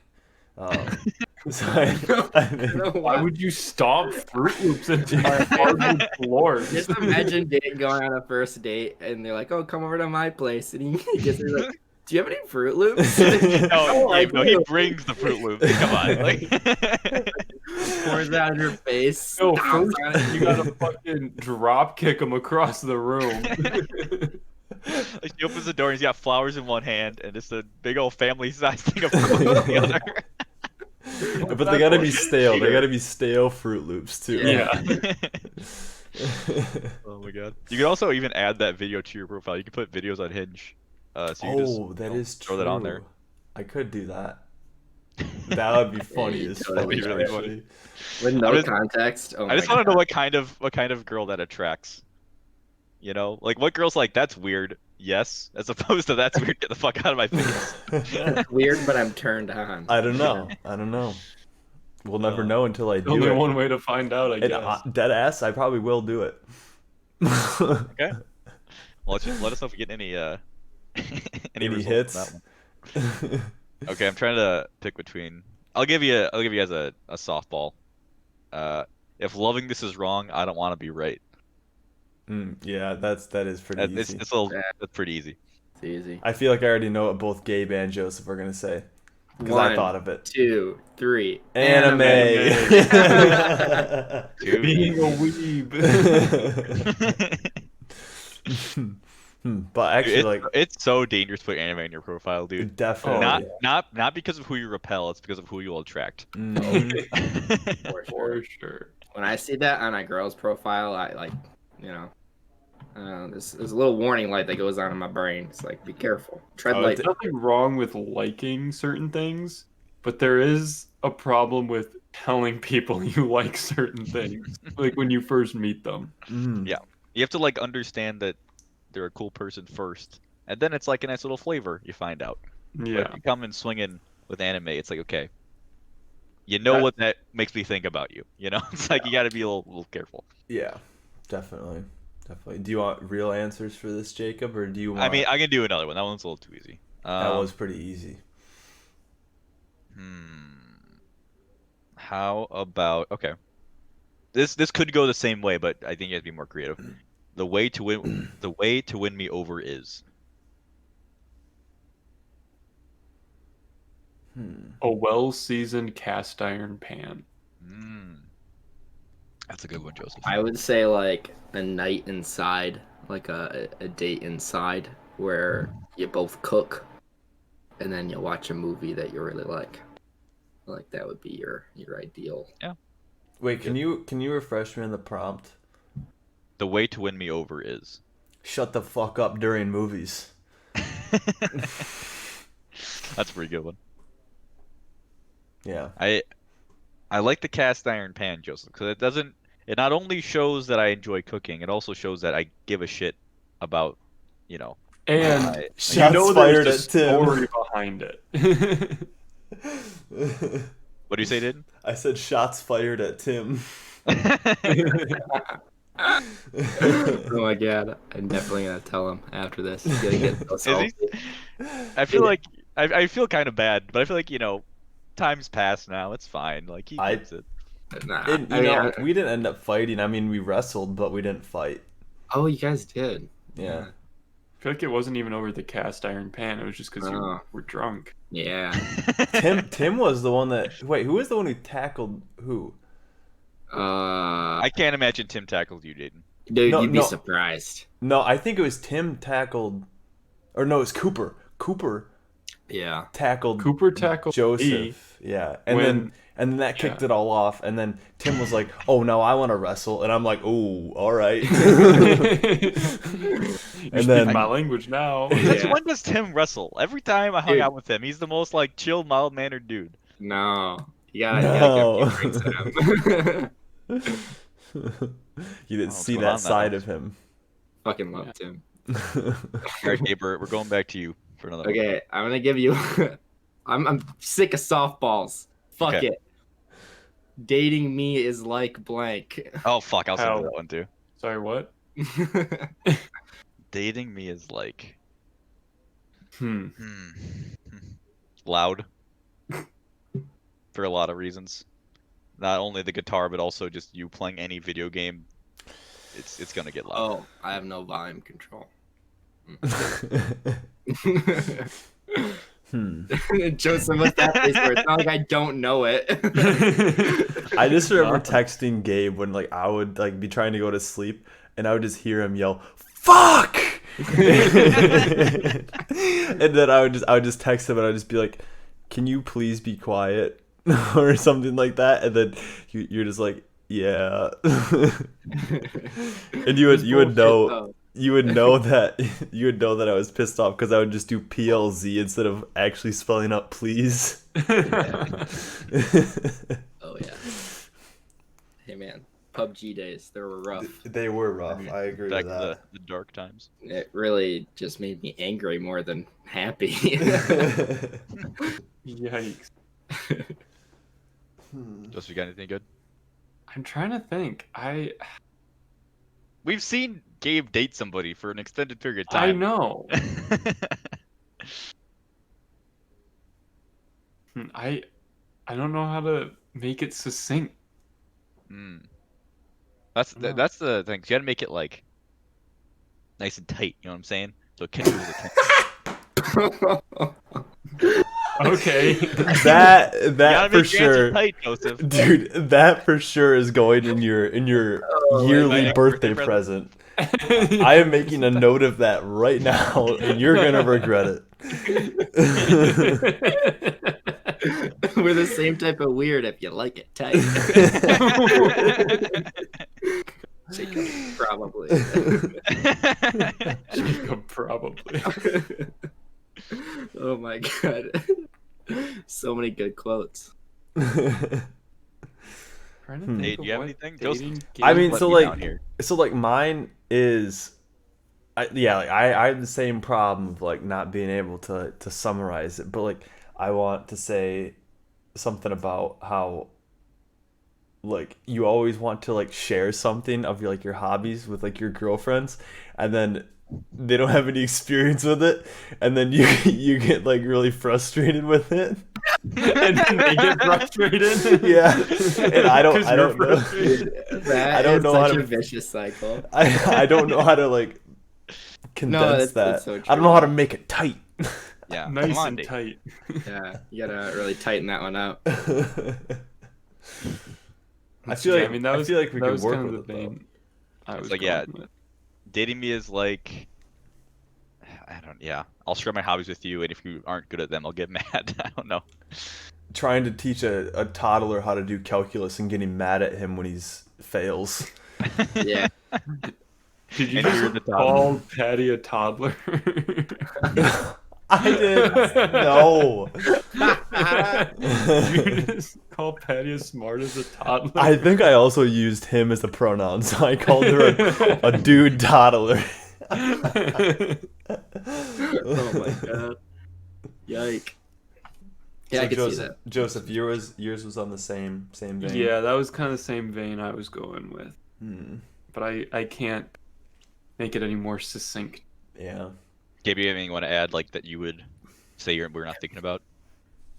Speaker 2: So I think,
Speaker 4: Why would you stomp Fruit Loops into my hardwood floors?
Speaker 3: Just imagine going on a first date and they're like, "Oh, come over to my place," and he gets there like, "Do you have any Fruit Loops?"
Speaker 1: No, he brings the Fruit Loops. Come on, like.
Speaker 3: Pours it on your face.
Speaker 4: No,
Speaker 3: stomps
Speaker 4: first
Speaker 3: on it.
Speaker 4: you gotta fucking drop kick him across the room.
Speaker 1: Like, he opens the door and he's got flowers in one hand and just a big old family-sized thing of fruit in the other.
Speaker 2: but they gotta be stale. They gotta be stale Fruit Loops too.
Speaker 4: Yeah.
Speaker 1: Oh my god. You can also even add that video to your profile. You can put videos on Hinge. So you just,
Speaker 2: That is true.
Speaker 1: throw that on there.
Speaker 2: I could do that. That would be funny as fuck.
Speaker 3: That'd
Speaker 1: be really
Speaker 2: actually.
Speaker 1: funny.
Speaker 3: With no
Speaker 1: I just-
Speaker 3: context. Oh
Speaker 1: I just
Speaker 3: my
Speaker 1: want to know
Speaker 3: God.
Speaker 1: what kind of girl that attracts. You know, like what girl's like that's weird. Yes, as opposed to that's weird. Get the fuck out of my face.
Speaker 3: It's weird, but I'm turned on.
Speaker 2: I don't know. We'll never know until I do
Speaker 4: Only
Speaker 2: it.
Speaker 4: one way to find out, I
Speaker 2: And,
Speaker 4: guess.
Speaker 2: dead ass, I probably will do it.
Speaker 1: Okay. Well, let us know if we get any
Speaker 2: Any
Speaker 1: results
Speaker 2: hits?
Speaker 1: on that one. Okay, I'm trying to pick between. I'll give you guys a softball. If loving this is wrong, I don't want to be right.
Speaker 2: Yeah, that is pretty
Speaker 1: It's
Speaker 2: easy.
Speaker 1: that's pretty easy.
Speaker 3: It's easy.
Speaker 2: I feel like I already know what both Gabe and Joseph are gonna say because I
Speaker 3: 1,
Speaker 2: thought of it.
Speaker 3: 2, 3.
Speaker 2: Anime.
Speaker 1: Dude.
Speaker 4: Being a weeb.
Speaker 2: But actually, like,
Speaker 1: it's so dangerous to put anime in your profile, dude.
Speaker 2: definitely.
Speaker 1: Not because of who you repel, it's because of who you will attract.
Speaker 4: For sure.
Speaker 3: When I see that on a girl's profile, I like, there's a little warning light that goes on in my brain. It's like, be careful. Tread
Speaker 2: Oh,
Speaker 3: lightly.
Speaker 4: There's nothing wrong with liking certain things, but there is a problem with telling people you like certain things, like when you first meet them.
Speaker 1: Yeah. You have to like understand that they're a cool person first, and then it's like a nice little flavor you find out.
Speaker 4: Yeah.
Speaker 1: But if you come in swinging with anime, it's like, okay, you know what that makes me think about you. You know, it's like you got to be a little careful.
Speaker 2: Yeah, definitely. Do you want real answers for this, Jacob, or do you want?
Speaker 1: I mean, I can do another one. That one's a little too easy.
Speaker 2: That was pretty easy.
Speaker 1: How about okay? This could go the same way, but I think you have to be more creative. The way to win me over is.
Speaker 4: A well-seasoned cast iron pan.
Speaker 1: That's a good one, Joseph.
Speaker 3: I would say like a night inside, like a date inside where you both cook and then you watch a movie that you really like. Like that would be your ideal.
Speaker 1: Yeah.
Speaker 2: Wait, can you refresh me on the prompt?
Speaker 1: The way to win me over is.
Speaker 2: Shut the fuck up during movies.
Speaker 1: That's a pretty good one.
Speaker 2: Yeah.
Speaker 1: I like the cast iron pan, Joseph, because it not only shows that I enjoy cooking, it also shows that I give a shit about,
Speaker 4: And
Speaker 2: Shots
Speaker 4: you know
Speaker 2: fired
Speaker 4: there's a
Speaker 2: at Tim.
Speaker 4: story behind it.
Speaker 1: What do you say, Dayton?
Speaker 2: I said shots fired at Tim.
Speaker 3: Oh my god, I'm definitely gonna tell him after this. He's gonna get so
Speaker 1: Is
Speaker 3: salty.
Speaker 1: he? I feel like I feel kind of bad, but I feel like time's passed now. It's fine. Like he
Speaker 2: I-
Speaker 1: gets it.
Speaker 3: Nah,
Speaker 2: And,
Speaker 3: I mean,
Speaker 2: we didn't end up fighting. I mean, we wrestled, but we didn't fight.
Speaker 3: oh, you guys did.
Speaker 2: Yeah.
Speaker 4: I feel like it wasn't even over the cast iron pan. It was just because you
Speaker 3: Oh.
Speaker 4: were drunk.
Speaker 3: Yeah.
Speaker 2: Tim was the one that. Wait, who was the one who tackled who?
Speaker 1: I can't imagine Tim tackled you, Dayton.
Speaker 3: Dude,
Speaker 2: No,
Speaker 3: you'd be
Speaker 2: no.
Speaker 3: surprised.
Speaker 2: No, I think it was Tim tackled. Or no, it was Cooper. Cooper
Speaker 3: Yeah.
Speaker 2: tackled
Speaker 4: Cooper tackled
Speaker 2: Joseph.
Speaker 4: me
Speaker 2: Yeah.
Speaker 4: when-
Speaker 2: And then that kicked
Speaker 4: yeah.
Speaker 2: it all off. And then Tim was like, "Oh, now I want to wrestle." And I'm like, "Oh, all right."
Speaker 4: You're
Speaker 2: And
Speaker 4: speaking
Speaker 2: then-
Speaker 4: my language now.
Speaker 1: Since
Speaker 3: Yeah.
Speaker 1: when does Tim wrestle? Every time I hung
Speaker 3: Dude.
Speaker 1: out with him, he's the most like chill, mild mannered dude.
Speaker 3: No. You gotta
Speaker 2: No.
Speaker 3: give drinks to him.
Speaker 2: You didn't
Speaker 1: What's
Speaker 2: see
Speaker 1: going on
Speaker 2: that
Speaker 1: now?
Speaker 2: side of him.
Speaker 3: Fucking love Tim.
Speaker 1: All right, Gabe, we're going back to you for another one.
Speaker 3: Okay, I'm gonna give you. I'm sick of softballs. Fuck
Speaker 1: Okay.
Speaker 3: it. Dating me is like blank.
Speaker 1: Oh fuck, I'll send
Speaker 4: How?
Speaker 1: you that one too.
Speaker 4: Sorry, what?
Speaker 1: Dating me is like
Speaker 4: Hmm.
Speaker 1: loud for a lot of reasons. Not only the guitar, but also just you playing any video game. It's gonna get loud.
Speaker 3: Oh, I have no volume control. Joseph, what's that face for? It's not like I don't know it.
Speaker 2: I just remember texting Gabe when like I would like be trying to go to sleep and I would just hear him yell, "Fuck!" And then I would just text him and I'd just be like, "Can you please be quiet?" or something like that. And then you're just like, "Yeah." And you would know. You would know that I was pissed off because I would just do PLZ instead of actually spelling out please.
Speaker 3: Oh yeah. Hey man, PUBG days, they were rough.
Speaker 2: They were rough. I agree
Speaker 1: Back
Speaker 2: with
Speaker 1: to
Speaker 2: that.
Speaker 1: the dark times.
Speaker 3: It really just made me angry more than happy.
Speaker 4: Yikes.
Speaker 1: Just you got anything good?
Speaker 4: I'm trying to think.
Speaker 1: We've seen Gabe date somebody for an extended period of
Speaker 4: I
Speaker 1: time.
Speaker 4: know. I don't know how to make it succinct.
Speaker 1: That's the thing. You gotta make it like nice and tight. You know what I'm saying? So it catches his attention.
Speaker 4: Okay.
Speaker 2: That
Speaker 1: You gotta
Speaker 2: for
Speaker 1: make your answer
Speaker 2: sure,
Speaker 1: tight, Joseph.
Speaker 2: dude. That for sure is going in your yearly
Speaker 1: my
Speaker 2: birthday
Speaker 1: birthday
Speaker 2: present. I am making a note of that right now, and you're gonna regret it.
Speaker 3: We're the same type of weird if you like it tight. Jacob, probably.
Speaker 4: Jacob, probably.
Speaker 3: Oh my god. So many good quotes.
Speaker 4: Trying to think
Speaker 1: Nate,
Speaker 4: of
Speaker 1: you have
Speaker 4: what
Speaker 1: anything?
Speaker 4: dating
Speaker 2: I
Speaker 4: game-
Speaker 2: mean,
Speaker 1: Let
Speaker 2: so
Speaker 1: me
Speaker 2: like,
Speaker 1: down here.
Speaker 2: mine is, I have the same problem of like not being able to summarize it, but like I want to say something about how like you always want to like share something of your like your hobbies with like your girlfriends, and then they don't have any experience with it, and then you get like really frustrated with it.
Speaker 4: and then they get frustrated.
Speaker 2: Yeah, and I don't
Speaker 4: 'Cause you're
Speaker 2: know.
Speaker 4: frustrated.
Speaker 3: That
Speaker 2: I don't
Speaker 3: is
Speaker 2: know
Speaker 3: such
Speaker 2: how to-
Speaker 3: a vicious cycle.
Speaker 2: I don't know how to like condense
Speaker 3: that's
Speaker 2: that.
Speaker 3: so
Speaker 2: I don't
Speaker 3: true.
Speaker 2: know how to make it tight.
Speaker 1: Yeah,
Speaker 4: Nice
Speaker 1: come on,
Speaker 4: and
Speaker 1: Nate.
Speaker 4: tight.
Speaker 3: Yeah, you gotta really tighten that one up.
Speaker 2: I feel like
Speaker 4: I mean, that was,
Speaker 2: I feel like we
Speaker 4: that
Speaker 2: could
Speaker 4: was
Speaker 2: work
Speaker 4: kind of
Speaker 2: with
Speaker 4: the
Speaker 2: it though.
Speaker 4: vein I
Speaker 1: It's
Speaker 4: was
Speaker 1: like,
Speaker 4: going
Speaker 1: yeah.
Speaker 4: with.
Speaker 1: Dating me is like, I'll share my hobbies with you, and if you aren't good at them, I'll get mad. I don't know.
Speaker 2: Trying to teach a toddler how to do calculus and getting mad at him when he's fails.
Speaker 3: Yeah.
Speaker 4: Did you
Speaker 1: And you're
Speaker 4: just
Speaker 1: the
Speaker 4: call Patty a toddler?
Speaker 2: I did no.
Speaker 4: You just call Patty as smart as a toddler?
Speaker 2: I think I also used him as a pronoun, so I called her a dude toddler.
Speaker 3: Oh my god. Yike. Yeah,
Speaker 2: So
Speaker 3: I could
Speaker 2: Joseph,
Speaker 3: see that.
Speaker 2: yours was on the same vein.
Speaker 4: Yeah, that was kind of the same vein I was going with. But I can't make it any more succinct.
Speaker 2: Yeah.
Speaker 1: Gabe, you have anything you want to add, like that you would say we're not thinking about?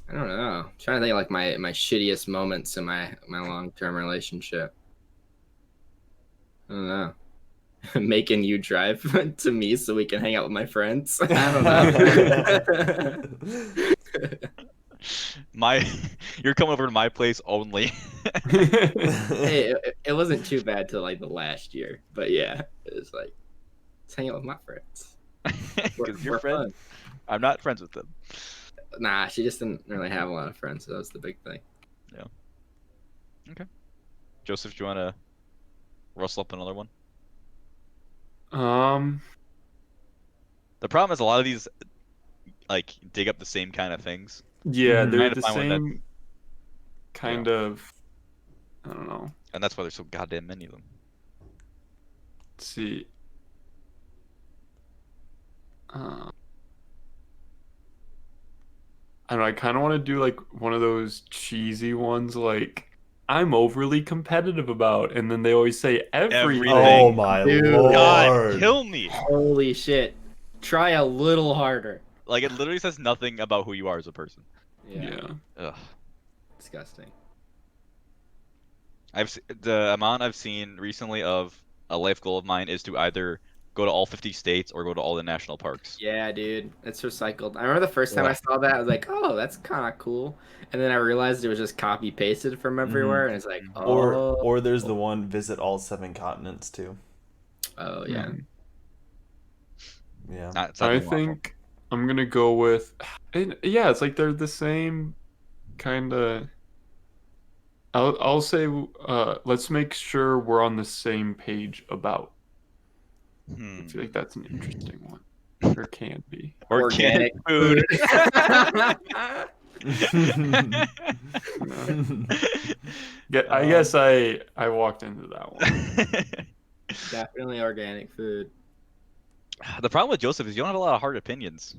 Speaker 3: I don't know. I'm trying to think of, like my shittiest moments in my long-term relationship. I don't know. Making you drive to me so we can hang out with my friends. I don't know.
Speaker 1: You're coming over to my place only.
Speaker 3: Hey, it wasn't too bad till like the last year, but yeah, it was like let's hang out with my friends.
Speaker 1: Because your
Speaker 3: We're
Speaker 1: friend,
Speaker 3: fun.
Speaker 1: I'm not friends with them.
Speaker 3: Nah, she just didn't really have a lot of friends, so that was the big thing.
Speaker 1: Joseph, do you want to rustle up another one? The problem is a lot of these like dig up the same kind of things.
Speaker 4: Yeah,
Speaker 2: Mhm.
Speaker 4: they're
Speaker 1: Trying to
Speaker 4: the
Speaker 1: find one that-
Speaker 4: same kind of. I don't know.
Speaker 1: And that's why there's so goddamn many of them.
Speaker 4: Let's see. I don't know. I kind of want to do like one of those cheesy ones, like I'm overly competitive about, and then they always say everything.
Speaker 2: Oh my
Speaker 3: Dude.
Speaker 2: lord.
Speaker 1: God, kill me!
Speaker 3: Holy shit! Try a little harder.
Speaker 1: Like it literally says nothing about who you are as a person.
Speaker 3: Yeah,
Speaker 1: Ugh.
Speaker 3: disgusting.
Speaker 1: The amount I've seen recently of a life goal of mine is to either go to all 50 states or go to all the national parks.
Speaker 3: Yeah, dude, it's recycled. I remember the first time I
Speaker 1: Ugh.
Speaker 3: saw that, I was like, "Oh, that's kind of cool," and then I realized it was just copy pasted from everywhere, and it's like, "Oh,
Speaker 2: Or there's the one visit all 7 continents too.
Speaker 3: oh yeah."
Speaker 2: Yeah.
Speaker 1: It's not
Speaker 4: I
Speaker 1: even awful.
Speaker 4: think I'm gonna go with, and yeah, it's like they're the same kind of. I'll say, let's make sure we're on the same page about. I feel like that's an interesting one. Or can be.
Speaker 1: Organic food.
Speaker 4: Yeah, I guess I walked into that one.
Speaker 3: Definitely organic food.
Speaker 1: The problem with Joseph is you don't have a lot of hard opinions.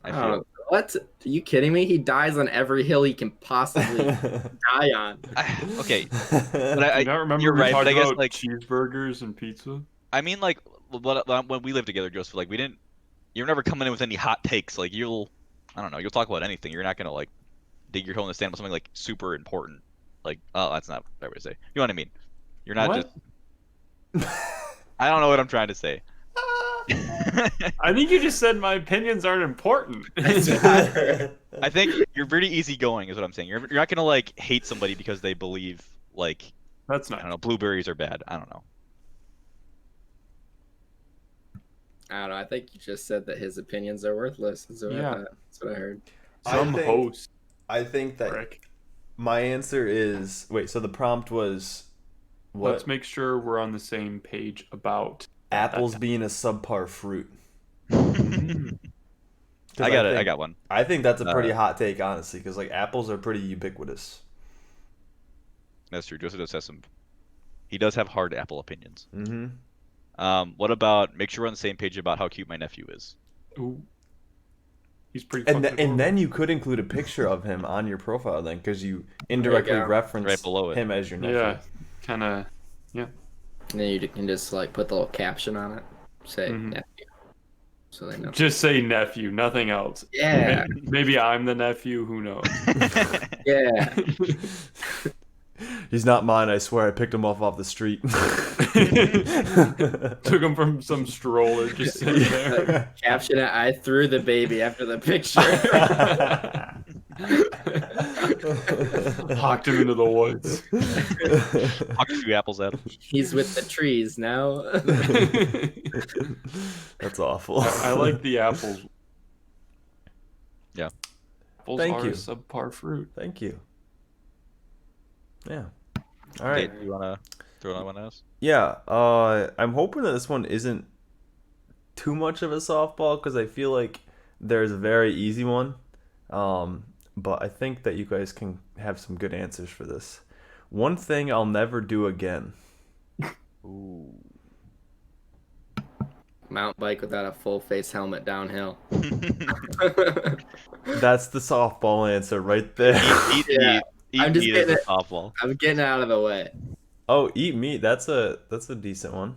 Speaker 1: I feel.
Speaker 3: Oh, what? Are you kidding me? He dies on every hill he can possibly die on.
Speaker 1: Okay, but
Speaker 4: Do you not remember
Speaker 1: you're
Speaker 4: we
Speaker 1: right.
Speaker 4: talked
Speaker 1: But I guess
Speaker 4: about
Speaker 1: like
Speaker 4: cheeseburgers and pizza?
Speaker 1: I mean like when we lived together, Joseph, like you're never coming in with any hot takes. Like I don't know, you'll talk about anything. You're not gonna like dig your toe in the sand with something like super important. Like, oh, that's not the right way to say. You know what I mean? You're not
Speaker 4: What?
Speaker 1: just. I don't know what I'm trying to say.
Speaker 4: I think you just said my opinions aren't important.
Speaker 1: I think you're pretty easygoing, is what I'm saying. You're not gonna like hate somebody because they believe like
Speaker 4: That's
Speaker 1: I
Speaker 4: not.
Speaker 1: don't know, blueberries are bad. I don't know.
Speaker 3: I don't know. I think you just said that his opinions are worthless. That's what
Speaker 4: Yeah.
Speaker 3: that's what I heard.
Speaker 4: Some host.
Speaker 2: I think that
Speaker 4: Rick.
Speaker 2: my answer is wait. So the prompt was what?
Speaker 4: Let's make sure we're on the same page about
Speaker 2: Apples being a subpar fruit.
Speaker 1: I
Speaker 2: 'Cause
Speaker 1: got it. I
Speaker 2: think-
Speaker 1: got one.
Speaker 2: I think that's a pretty hot take, honestly, because like apples are pretty ubiquitous.
Speaker 1: That's true. Joseph does have some. He does have hard apple opinions.
Speaker 2: Mm-hmm.
Speaker 1: What about make sure we're on the same page about how cute my nephew is?
Speaker 4: Ooh. He's pretty
Speaker 2: And
Speaker 4: fucking
Speaker 2: and then
Speaker 4: adorable.
Speaker 2: you could include a picture of him on your profile then, because you indirectly
Speaker 3: go.
Speaker 2: reference
Speaker 1: Right below it.
Speaker 2: him as your nephew.
Speaker 4: Yeah, kind of.
Speaker 3: And then you can just like put the little caption on it, say
Speaker 4: Mhm.
Speaker 3: nephew, so they know.
Speaker 4: Just say nephew, nothing else.
Speaker 3: Yeah,
Speaker 4: Maybe I'm the nephew. Who knows?
Speaker 3: yeah.
Speaker 2: He's not mine, I swear. I picked him off the street.
Speaker 4: Took him from some stroller, just sitting there.
Speaker 3: Caption it. I threw the baby after the picture.
Speaker 4: Hawked him into the woods.
Speaker 1: Talk a few apples at him.
Speaker 3: He's with the trees now.
Speaker 2: That's awful.
Speaker 4: I like the apples.
Speaker 1: Yeah.
Speaker 4: Apples
Speaker 2: Thank
Speaker 4: are
Speaker 2: you.
Speaker 4: a subpar fruit.
Speaker 2: Thank you. Yeah. All right.
Speaker 1: Dave, you wanna throw another one at us?
Speaker 2: Yeah. I'm hoping that this one isn't too much of a softball because I feel like there's a very easy one. But I think that you guys can have some good answers for this. One thing I'll never do again.
Speaker 1: Ooh.
Speaker 3: Mountain bike without a full face helmet downhill.
Speaker 2: That's the softball answer right there.
Speaker 1: Eat
Speaker 3: Yeah,
Speaker 1: meat. Eat
Speaker 3: I'm just
Speaker 1: meat as
Speaker 3: getting
Speaker 1: a
Speaker 3: it.
Speaker 1: softball.
Speaker 3: I'm getting out of the way.
Speaker 2: Oh, eat meat. That's a decent one.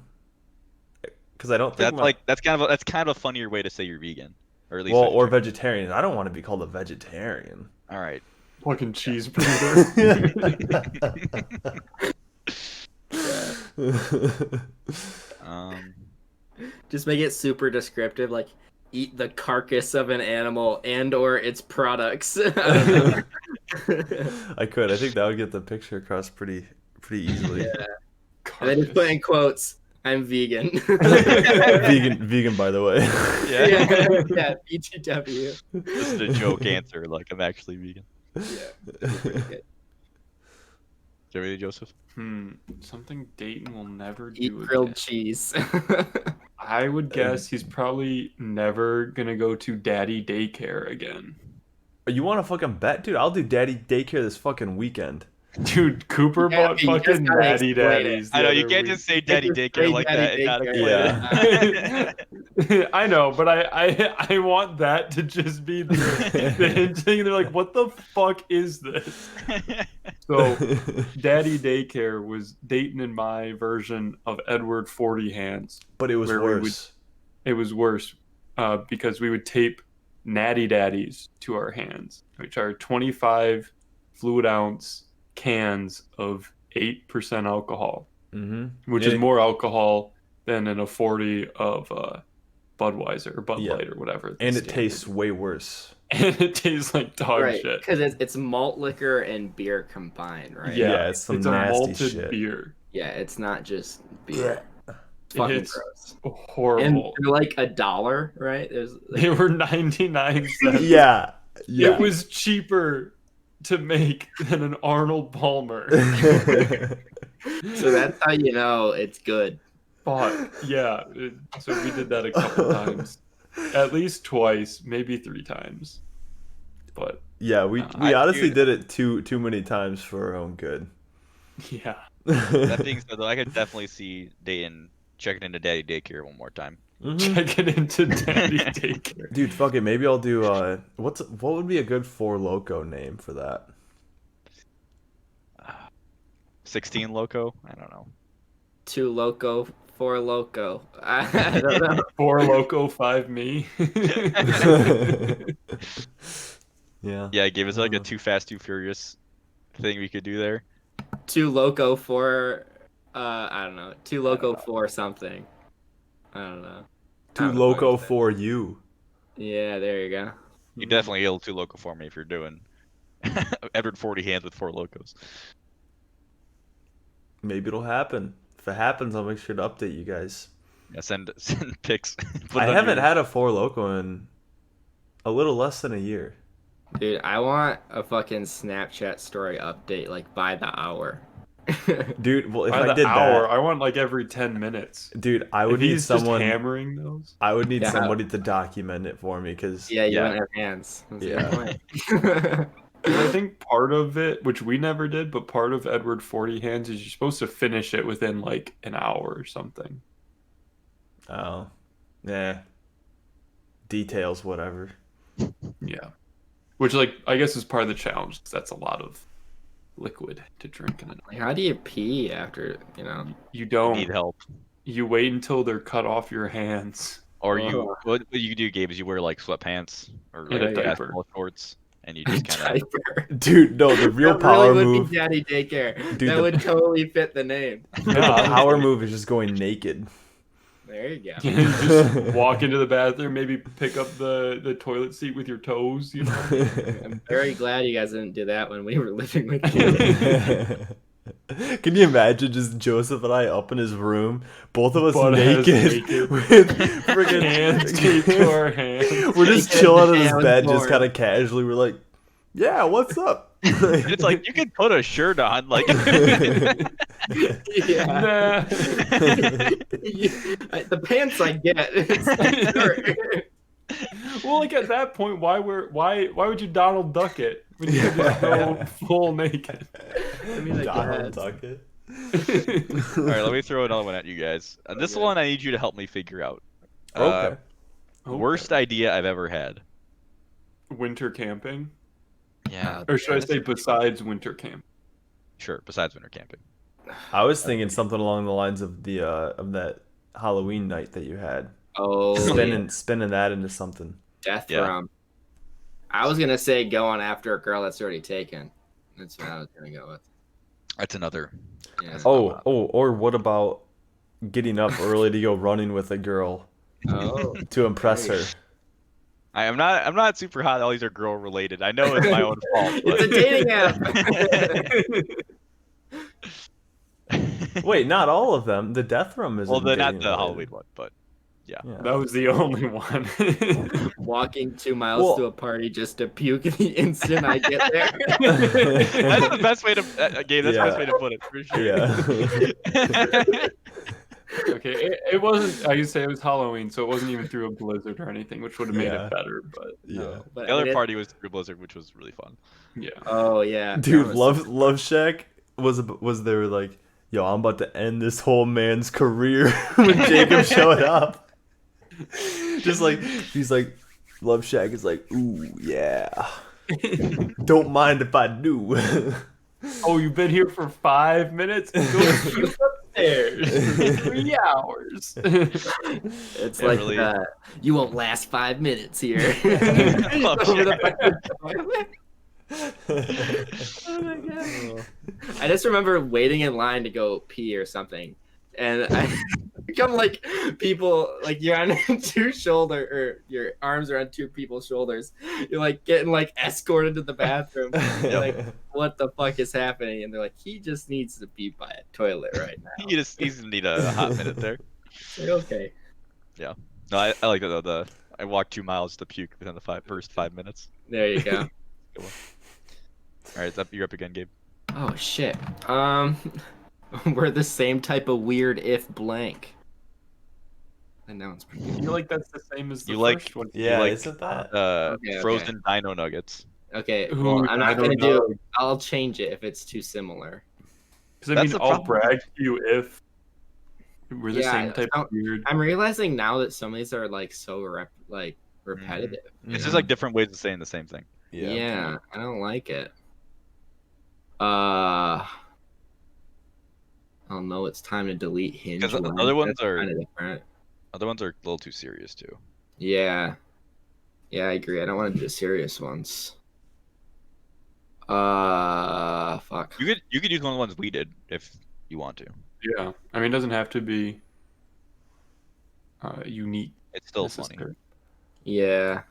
Speaker 2: Because I don't think
Speaker 1: That's kind of a funnier way to say you're vegan, or at least
Speaker 2: well, or
Speaker 1: vegetarian.
Speaker 2: vegetarian. I don't want to be called a vegetarian.
Speaker 1: All right.
Speaker 4: Fucking cheese breather.
Speaker 3: Just make it super descriptive, like eat the carcass of an animal and or its products.
Speaker 2: I could. I think that would get the picture across pretty easily.
Speaker 3: Yeah. And then just put in quotes, I'm vegan.
Speaker 2: vegan, by the way.
Speaker 1: Yeah.
Speaker 3: Yeah, BTW.
Speaker 1: Just a joke answer, like I'm actually vegan.
Speaker 3: Yeah. Pretty good.
Speaker 1: Is that really, Joseph?
Speaker 4: Something Dayton will never
Speaker 3: Eat
Speaker 4: do
Speaker 3: grilled
Speaker 4: again.
Speaker 3: cheese.
Speaker 4: I would guess he's probably never gonna go to daddy daycare again.
Speaker 2: You want to fucking bet, dude? I'll do daddy daycare this fucking weekend.
Speaker 4: Dude, Cooper
Speaker 3: Yeah,
Speaker 4: bought
Speaker 3: you just
Speaker 4: fucking
Speaker 3: gotta
Speaker 4: daddy
Speaker 3: explain it.
Speaker 4: daddies.
Speaker 1: I know you can't just say daddy
Speaker 3: just
Speaker 1: daycare
Speaker 3: say
Speaker 1: like
Speaker 3: daddy
Speaker 1: that and not
Speaker 3: daycare.
Speaker 1: explain it.
Speaker 4: I know, but I want that to just be the hint thing. They're like, what the fuck is this? So, daddy daycare was Dayton and my version of Edward 40 Hands.
Speaker 2: But it was
Speaker 4: Where we
Speaker 2: worse.
Speaker 4: It was worse because we would tape natty daddies to our hands, which are 25 fluid ounce cans of 8% alcohol, which is more alcohol than in a 40 of Budweiser or Bud Light or whatever.
Speaker 2: And it tastes way worse.
Speaker 4: And it tastes like dog
Speaker 3: Right,
Speaker 4: shit.
Speaker 3: because it's malt liquor and beer combined, right?
Speaker 2: Yeah, it's some
Speaker 4: a
Speaker 2: nasty
Speaker 4: malted
Speaker 2: shit.
Speaker 4: beer.
Speaker 3: Yeah, it's not just beer. It's fucking
Speaker 4: It's
Speaker 3: gross.
Speaker 4: horrible.
Speaker 3: And they're like $1, right? There's
Speaker 4: They were 99 cents.
Speaker 2: Yeah.
Speaker 4: It was cheaper to make than an Arnold Palmer.
Speaker 3: so that's how you know it's good.
Speaker 4: Fuck, yeah. So we did that a couple times. At least twice, maybe 3 times. But
Speaker 2: yeah, we honestly did it too many times for our own good.
Speaker 4: yeah.
Speaker 1: That being said, though, I could definitely see Dayton checking into daddy daycare one more time.
Speaker 4: Check it into daddy daycare.
Speaker 2: Dude, fuck it. Maybe I'll do what would be a good Four Loko name for that?
Speaker 1: 16 Loco? I don't know.
Speaker 3: 2 Loco, 4 Loco. I don't know.
Speaker 4: 4 Loco, 5 me.
Speaker 2: Yeah.
Speaker 1: Yeah, give us like a Too Fast, Too Furious thing we could do there.
Speaker 3: 2 Loco, 4... I don't know. 2 Loco, 4 something. I don't know.
Speaker 2: Too Loco for you.
Speaker 3: Yeah, there you go.
Speaker 1: You definitely get a little too loco for me if you're doing Edward 40 Hands with 4 locos.
Speaker 2: Maybe it'll happen. If it happens, I'll make sure to update you guys.
Speaker 1: Yeah, send pics.
Speaker 2: I haven't had a Four Loko in a little less than a year.
Speaker 3: Dude, I want a fucking Snapchat story update, like, by the hour.
Speaker 2: Dude, well, if
Speaker 4: By
Speaker 2: I
Speaker 4: the
Speaker 2: did
Speaker 4: hour,
Speaker 2: that,
Speaker 4: I want like every 10 minutes.
Speaker 2: dude, I
Speaker 4: If
Speaker 2: would need
Speaker 4: he's
Speaker 2: someone.
Speaker 4: just hammering those.
Speaker 2: I would need
Speaker 3: Yeah.
Speaker 2: somebody to document it for me, because
Speaker 3: Yeah, you
Speaker 1: Yeah.
Speaker 3: don't have hands. That's
Speaker 2: Yeah.
Speaker 3: the point.
Speaker 4: I think part of it, which we never did, but part of Edward 40 Hands is you're supposed to finish it within like an hour or something.
Speaker 2: oh, yeah, details, whatever.
Speaker 4: Yeah. Which, like, I guess is part of the challenge, 'cause that's a lot of liquid to drink in it.
Speaker 3: Like, how do you pee after, you know?
Speaker 4: You don't.
Speaker 1: Need help.
Speaker 4: You wait until they're cut off your hands.
Speaker 1: Or what you do, Gabe, is you wear like sweatpants or
Speaker 4: And a
Speaker 1: like
Speaker 4: diaper.
Speaker 1: basketball shorts, and you just kind of.
Speaker 3: Diaper.
Speaker 2: Dude, no, the real
Speaker 3: That
Speaker 2: power
Speaker 3: really would
Speaker 2: move.
Speaker 3: be daddy daycare.
Speaker 2: Dude,
Speaker 3: that
Speaker 2: the-
Speaker 3: would totally fit the name.
Speaker 2: The power move is just going naked.
Speaker 3: There you go.
Speaker 4: You just walk into the bathroom, maybe pick up the toilet seat with your toes, you know?
Speaker 3: I'm very glad you guys didn't do that when we were living with you.
Speaker 2: Can you imagine just Joseph and I up in his room, both of us
Speaker 4: Butt-ass
Speaker 2: naked,
Speaker 4: naked.
Speaker 2: with freaking
Speaker 4: Hands taped to our hands.
Speaker 2: We're just
Speaker 3: Naked
Speaker 2: chilling on his
Speaker 3: and
Speaker 2: bed, just
Speaker 3: bored.
Speaker 2: kind of casually. We're like, "Yeah, what's up?"
Speaker 1: It's like you could put a shirt on, like.
Speaker 3: Yeah.
Speaker 4: Nah.
Speaker 3: The pants I get. It's like,
Speaker 4: Well, like at that point, why would you Donald Duck it when you could just go full naked?
Speaker 3: I mean, I
Speaker 2: Donald
Speaker 3: guess.
Speaker 2: Duck it.
Speaker 1: All right, let me throw another one at you guys. This
Speaker 3: Okay.
Speaker 1: one I need you to help me figure out.
Speaker 2: Okay.
Speaker 1: Worst idea I've ever had.
Speaker 4: Winter camping?
Speaker 1: Yeah.
Speaker 4: Or should I
Speaker 1: that's
Speaker 4: say
Speaker 1: a good one.
Speaker 4: besides winter camp?
Speaker 1: Sure, besides winter camping.
Speaker 2: I was thinking something along the lines of the of that Halloween night that you had.
Speaker 3: Oh,
Speaker 2: Spinning that into something.
Speaker 3: death
Speaker 1: Yeah.
Speaker 3: from. I was gonna say going after a girl that's already taken. That's what I was gonna go with.
Speaker 1: That's another.
Speaker 3: Yeah.
Speaker 2: Or what about getting up early to go running with a girl
Speaker 3: Oh.
Speaker 2: to impress her?
Speaker 1: I'm not super hot. All these are girl related. I know it's my own fault.
Speaker 3: It's a dating app.
Speaker 2: Wait, not all of them. The death room is
Speaker 1: Well, not
Speaker 2: dating
Speaker 1: the
Speaker 2: related.
Speaker 1: Halloween one, but yeah.
Speaker 4: That was the only one.
Speaker 3: Walking 2 miles to a party just to puke the instant I get there.
Speaker 1: That's the best way to Gabe. That's the best way to put it for sure.
Speaker 2: Yeah.
Speaker 4: Okay, it wasn't. I used to say it was Halloween, so it wasn't even through a blizzard or anything, which would have made
Speaker 2: Yeah.
Speaker 4: it better. But
Speaker 2: Yeah.
Speaker 3: But
Speaker 1: The other party was through Blizzard, which was really fun.
Speaker 4: yeah,
Speaker 3: Oh yeah,
Speaker 2: Dude,
Speaker 3: that was-
Speaker 2: Love Shack was there like, yo, I'm about to end this whole man's career when Jacob showed up. Just like he's like, Love Shack is like, ooh yeah. Don't mind if I do.
Speaker 4: oh, you've been here for 5 minutes. Go puke upstairs. 3 hours.
Speaker 3: It's
Speaker 1: Yeah,
Speaker 3: like
Speaker 1: really.
Speaker 3: You won't last 5 minutes here.
Speaker 1: Love
Speaker 3: Over the
Speaker 1: Shack.
Speaker 3: fucking Oh my god. I just remember waiting in line to go pee or something, and I become like people like you're on or your arms are on 2 people's shoulders. You're like getting like escorted to the bathroom. You're like, what the fuck is happening? And they're like, he just needs to pee by a toilet right now.
Speaker 1: He's gonna need a hot minute there.
Speaker 3: Like, okay.
Speaker 1: No, I like that though. I walked 2 miles to puke within the first 5 minutes.
Speaker 3: There you go.
Speaker 1: All right, you're up again, Gabe.
Speaker 3: Oh shit. We're the same type of weird if blank. And that one's pretty
Speaker 4: I
Speaker 3: good.
Speaker 4: feel like that's the same as the
Speaker 1: You
Speaker 4: first
Speaker 1: like-
Speaker 4: one.
Speaker 2: Yeah,
Speaker 1: like,
Speaker 2: isn't that?
Speaker 3: Okay.
Speaker 1: Frozen dino nuggets.
Speaker 3: Okay,
Speaker 4: Ooh,
Speaker 3: well, I'm
Speaker 4: I
Speaker 3: not
Speaker 4: don't
Speaker 3: gonna
Speaker 4: know.
Speaker 3: do. I'll change it if it's too similar.
Speaker 4: Because I
Speaker 1: That's
Speaker 4: mean,
Speaker 1: the
Speaker 4: I'll
Speaker 1: problem.
Speaker 4: brag to you if we're the
Speaker 3: Yeah,
Speaker 4: same type of weird.
Speaker 3: I'm realizing now that some of these are like so repetitive.
Speaker 1: It's just like different ways of saying the same thing.
Speaker 3: Yeah, I don't like it. Oh no, it's time to delete Hinge.
Speaker 1: Because the
Speaker 3: one.
Speaker 1: other ones
Speaker 3: That's
Speaker 1: are
Speaker 3: kinda different.
Speaker 1: a little too serious too.
Speaker 3: Yeah, I agree. I don't want to do the serious ones. Fuck.
Speaker 1: You could use one of the ones we did if you want to.
Speaker 4: Yeah, I mean, it doesn't have to be unique.
Speaker 1: It's still funny.
Speaker 4: necessarily.
Speaker 3: Yeah.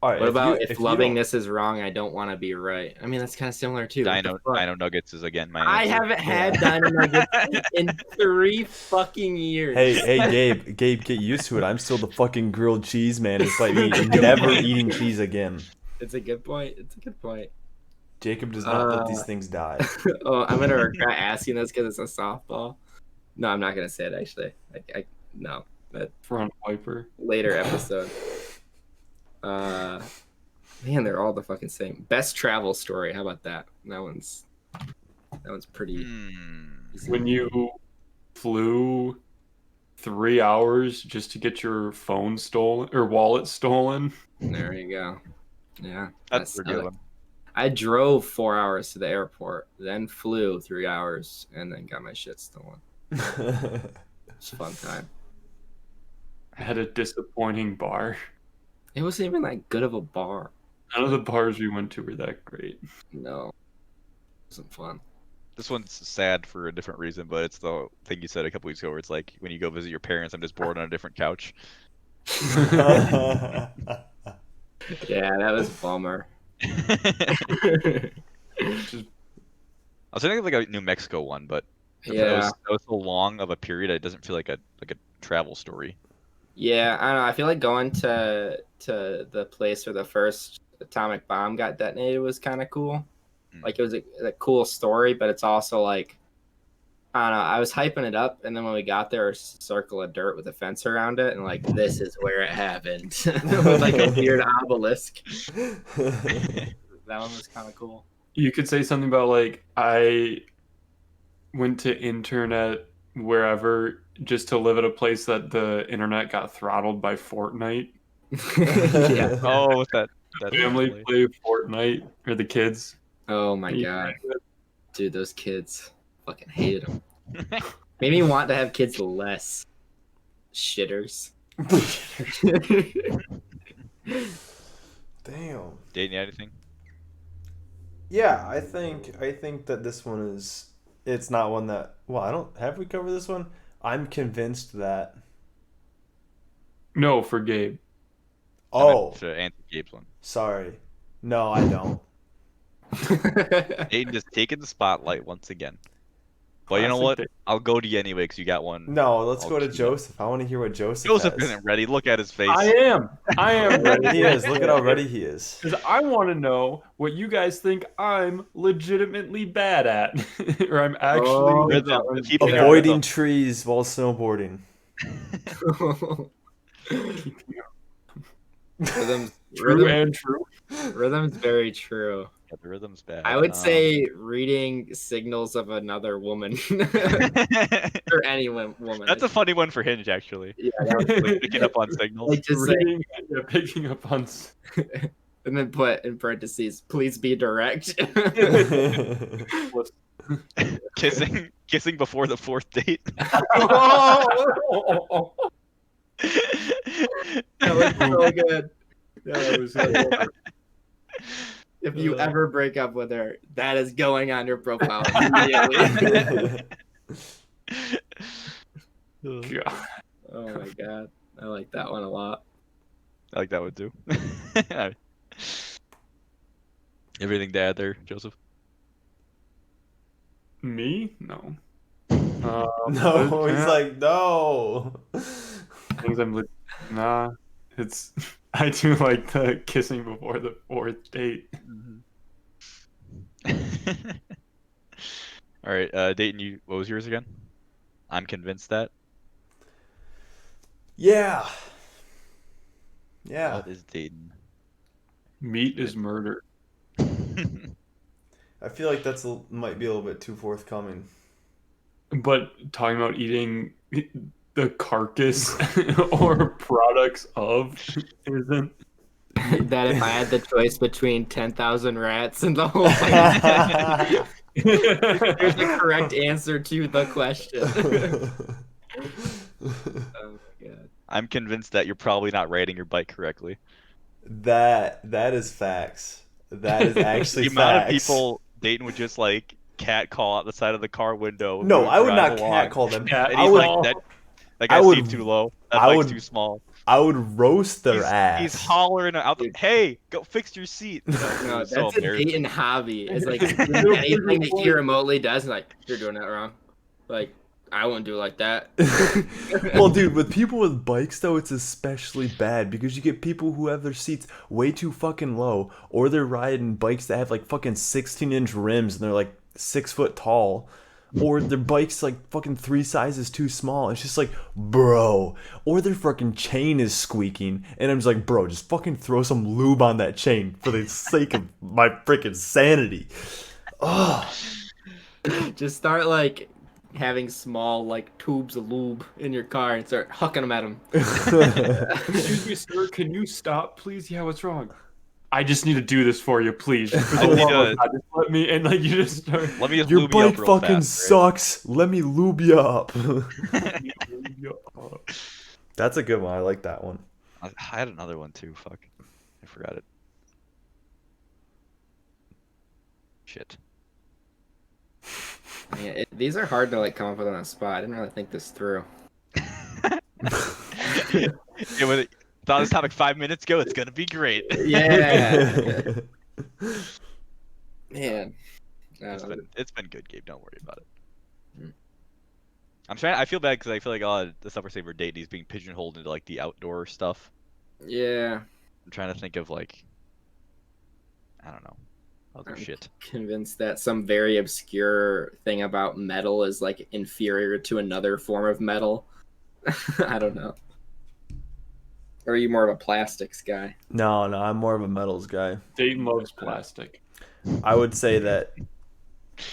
Speaker 2: All right.
Speaker 3: What about if
Speaker 2: you
Speaker 3: loving
Speaker 2: don't-
Speaker 3: this is wrong? I don't want to be right. I mean, that's kind of similar too. What the fuck?
Speaker 1: Dino nuggets is again my
Speaker 3: I
Speaker 1: answer.
Speaker 3: haven't had Dino Nuggets in 3 fucking years.
Speaker 2: Hey, Gabe, get used to it. I'm still the fucking grilled cheese man. It's like me never eating cheese again.
Speaker 3: It's a good point.
Speaker 2: Jacob does not let these things die.
Speaker 3: Oh, I'm gonna regret asking this because it's a softball. No, I'm not gonna say it actually. No, but
Speaker 4: Front wiper.
Speaker 3: later episode. Man, they're all the fucking same. Best travel story. How about that? That one's pretty. easy.
Speaker 4: When you flew 3 hours just to get your phone stolen or wallet stolen.
Speaker 3: There you go. Yeah,
Speaker 1: That's a good one.
Speaker 3: I drove 4 hours to the airport, then flew 3 hours, and then got my shit stolen. It's a fun time.
Speaker 4: I had a disappointing bar.
Speaker 3: It wasn't even that good of a bar.
Speaker 4: None of the bars we went to were that great.
Speaker 3: No, it wasn't fun.
Speaker 1: This one's sad for a different reason, but it's the thing you said a couple weeks ago where it's like when you go visit your parents, I'm just bored on a different couch.
Speaker 3: Yeah, that was a bummer.
Speaker 1: I was thinking of like a New Mexico one, but
Speaker 3: Yeah.
Speaker 1: that was so long of a period, it doesn't feel like a travel story.
Speaker 3: Yeah, I don't know. I feel like going to the place where the first atomic bomb got detonated was kind of cool. Like it was a cool story, but it's also like I don't know. I was hyping it up, and then when we got there, a circle of dirt with a fence around it, and like this is where it happened, with like a weird obelisk. That one was kind of cool.
Speaker 4: You could say something about like I went to intern at wherever just to live at a place that the internet got throttled by Fortnite.
Speaker 3: Yeah.
Speaker 1: Oh, with that
Speaker 4: Family play Fortnite, or the kids.
Speaker 3: Oh my
Speaker 4: You
Speaker 3: god,
Speaker 4: play with-
Speaker 3: dude, those kids fucking hated them. Made me want to have kids less. Shitters.
Speaker 2: Damn.
Speaker 1: Dayton, you anything?
Speaker 2: Yeah, I think that this one is. It's not one that. Well, I don't. Have we covered this one? I'm convinced that.
Speaker 4: No, for Gabe.
Speaker 2: Oh,
Speaker 1: To answer Gabe's one.
Speaker 2: sorry. No, I don't.
Speaker 1: Dayton just taking the spotlight once again. Well, you know
Speaker 4: Classic
Speaker 1: what?
Speaker 4: Dayton.
Speaker 1: I'll go to you anyway because you got one.
Speaker 2: No, let's
Speaker 1: I'll
Speaker 2: go to
Speaker 1: queue up.
Speaker 2: Joseph. I want to hear what Joseph
Speaker 1: Joseph
Speaker 2: has.
Speaker 1: isn't ready. Look at his face.
Speaker 4: I am ready.
Speaker 2: He is. Look at how ready he is.
Speaker 4: Because I want to know what you guys think I'm legitimately bad at, or I'm actually
Speaker 1: Rhythm.
Speaker 3: that
Speaker 1: Keeping our
Speaker 2: Avoiding
Speaker 1: rhythm.
Speaker 2: trees while snowboarding.
Speaker 3: Rhythm's,
Speaker 4: true and true.
Speaker 3: rhythm's very true.
Speaker 1: Yeah, the rhythm's bad.
Speaker 3: I would say reading signals of another woman or any woman.
Speaker 1: That's a funny one for Hinge, actually.
Speaker 3: Yeah,
Speaker 1: Like picking up on signals.
Speaker 3: like just say,
Speaker 4: Reading, yeah, picking up on.
Speaker 3: and then put in parentheses, please be direct.
Speaker 1: Kissing before the fourth date.
Speaker 3: That was so good.
Speaker 4: That was good.
Speaker 3: If you ever break up with her, that is going on your profile immediately.
Speaker 4: God.
Speaker 3: Oh my god. I like that one a lot.
Speaker 1: I like that one too. Everything to add there, Joseph?
Speaker 4: Me? No.
Speaker 2: No, he's
Speaker 4: yeah,
Speaker 2: like, no.
Speaker 4: things I'm nah. It's I do like the kissing before the fourth date.
Speaker 1: All right, Dayton, what was yours again? I'm convinced that.
Speaker 2: Yeah. Yeah.
Speaker 1: What is Dayton?
Speaker 4: Meat is murder.
Speaker 2: I feel like might be a little bit too forthcoming.
Speaker 4: But talking about eating the carcass or products of isn't.
Speaker 3: That if I had the choice between 10,000 rats and the whole thing, there's the correct answer to the question. Oh my god.
Speaker 1: I'm convinced that you're probably not riding your bike correctly.
Speaker 2: That is facts. That is actually
Speaker 1: The amount of
Speaker 2: facts.
Speaker 1: people Dayton would just like cat call out the side of the car window.
Speaker 2: No, I would
Speaker 1: drive
Speaker 2: not
Speaker 1: along,
Speaker 2: cat call them.
Speaker 4: Yeah,
Speaker 1: And
Speaker 2: I
Speaker 1: he's
Speaker 2: would.
Speaker 1: like, that
Speaker 2: I
Speaker 1: guy's
Speaker 2: would-
Speaker 1: seat's too low. That
Speaker 2: I
Speaker 1: bike's
Speaker 2: would-
Speaker 1: too small.
Speaker 2: I would roast their ass.
Speaker 1: He's hollering out, hey, go fix your seat.
Speaker 3: No,
Speaker 1: It's
Speaker 3: that's
Speaker 1: so
Speaker 3: a
Speaker 1: embarrassing.
Speaker 3: Dayton hobby. It's like anything that he remotely does, like, you're doing that wrong. Like, I wouldn't do it like that.
Speaker 2: Well, dude, with people with bikes though, it's especially bad because you get people who have their seats way too fucking low, or they're riding bikes that have like fucking 16-inch rims and they're like 6 foot tall, or their bike's like fucking 3 sizes too small. It's just like, bro, or their fucking chain is squeaking, and I'm just like, bro, just fucking throw some lube on that chain for the sake of my freaking sanity. Oh.
Speaker 3: Just start, like, having small, like, tubes of lube in your car and start hucking them at him.
Speaker 4: Excuse me, sir. Can you stop, please? Yeah, what's wrong? I just need to do this for you, please. For
Speaker 1: I
Speaker 4: the
Speaker 1: need
Speaker 4: love
Speaker 1: to-
Speaker 4: of God, just let me. And like you just start.
Speaker 1: Let me just
Speaker 2: Your
Speaker 1: lube you up
Speaker 2: bike
Speaker 1: real
Speaker 2: fucking
Speaker 1: fast,
Speaker 2: sucks. Let me lube you up.
Speaker 1: right?
Speaker 2: That's a good one. I like that one.
Speaker 1: I had another one too. Fuck, I forgot it. Shit.
Speaker 3: Yeah, these are hard to, like, come up with on the spot. I didn't really think this through.
Speaker 1: Yeah, when it, thought this topic 5 minutes ago. It's gonna be great.
Speaker 3: Yeah. Man.
Speaker 1: It's been good, Gabe. Don't worry about it.
Speaker 3: Hmm.
Speaker 1: I feel bad because I feel like a lot of the stuff we're saying for dating is being pigeonholed into like the outdoor stuff.
Speaker 3: Yeah.
Speaker 1: I'm trying to think of like, I don't know, other shit.
Speaker 3: Convinced that some very obscure thing about metal is, like, inferior to another form of metal. I don't know. Or are you more of a plastics guy?
Speaker 2: No, I'm more of a metals guy.
Speaker 4: Dayton loves plastic.
Speaker 2: I would say that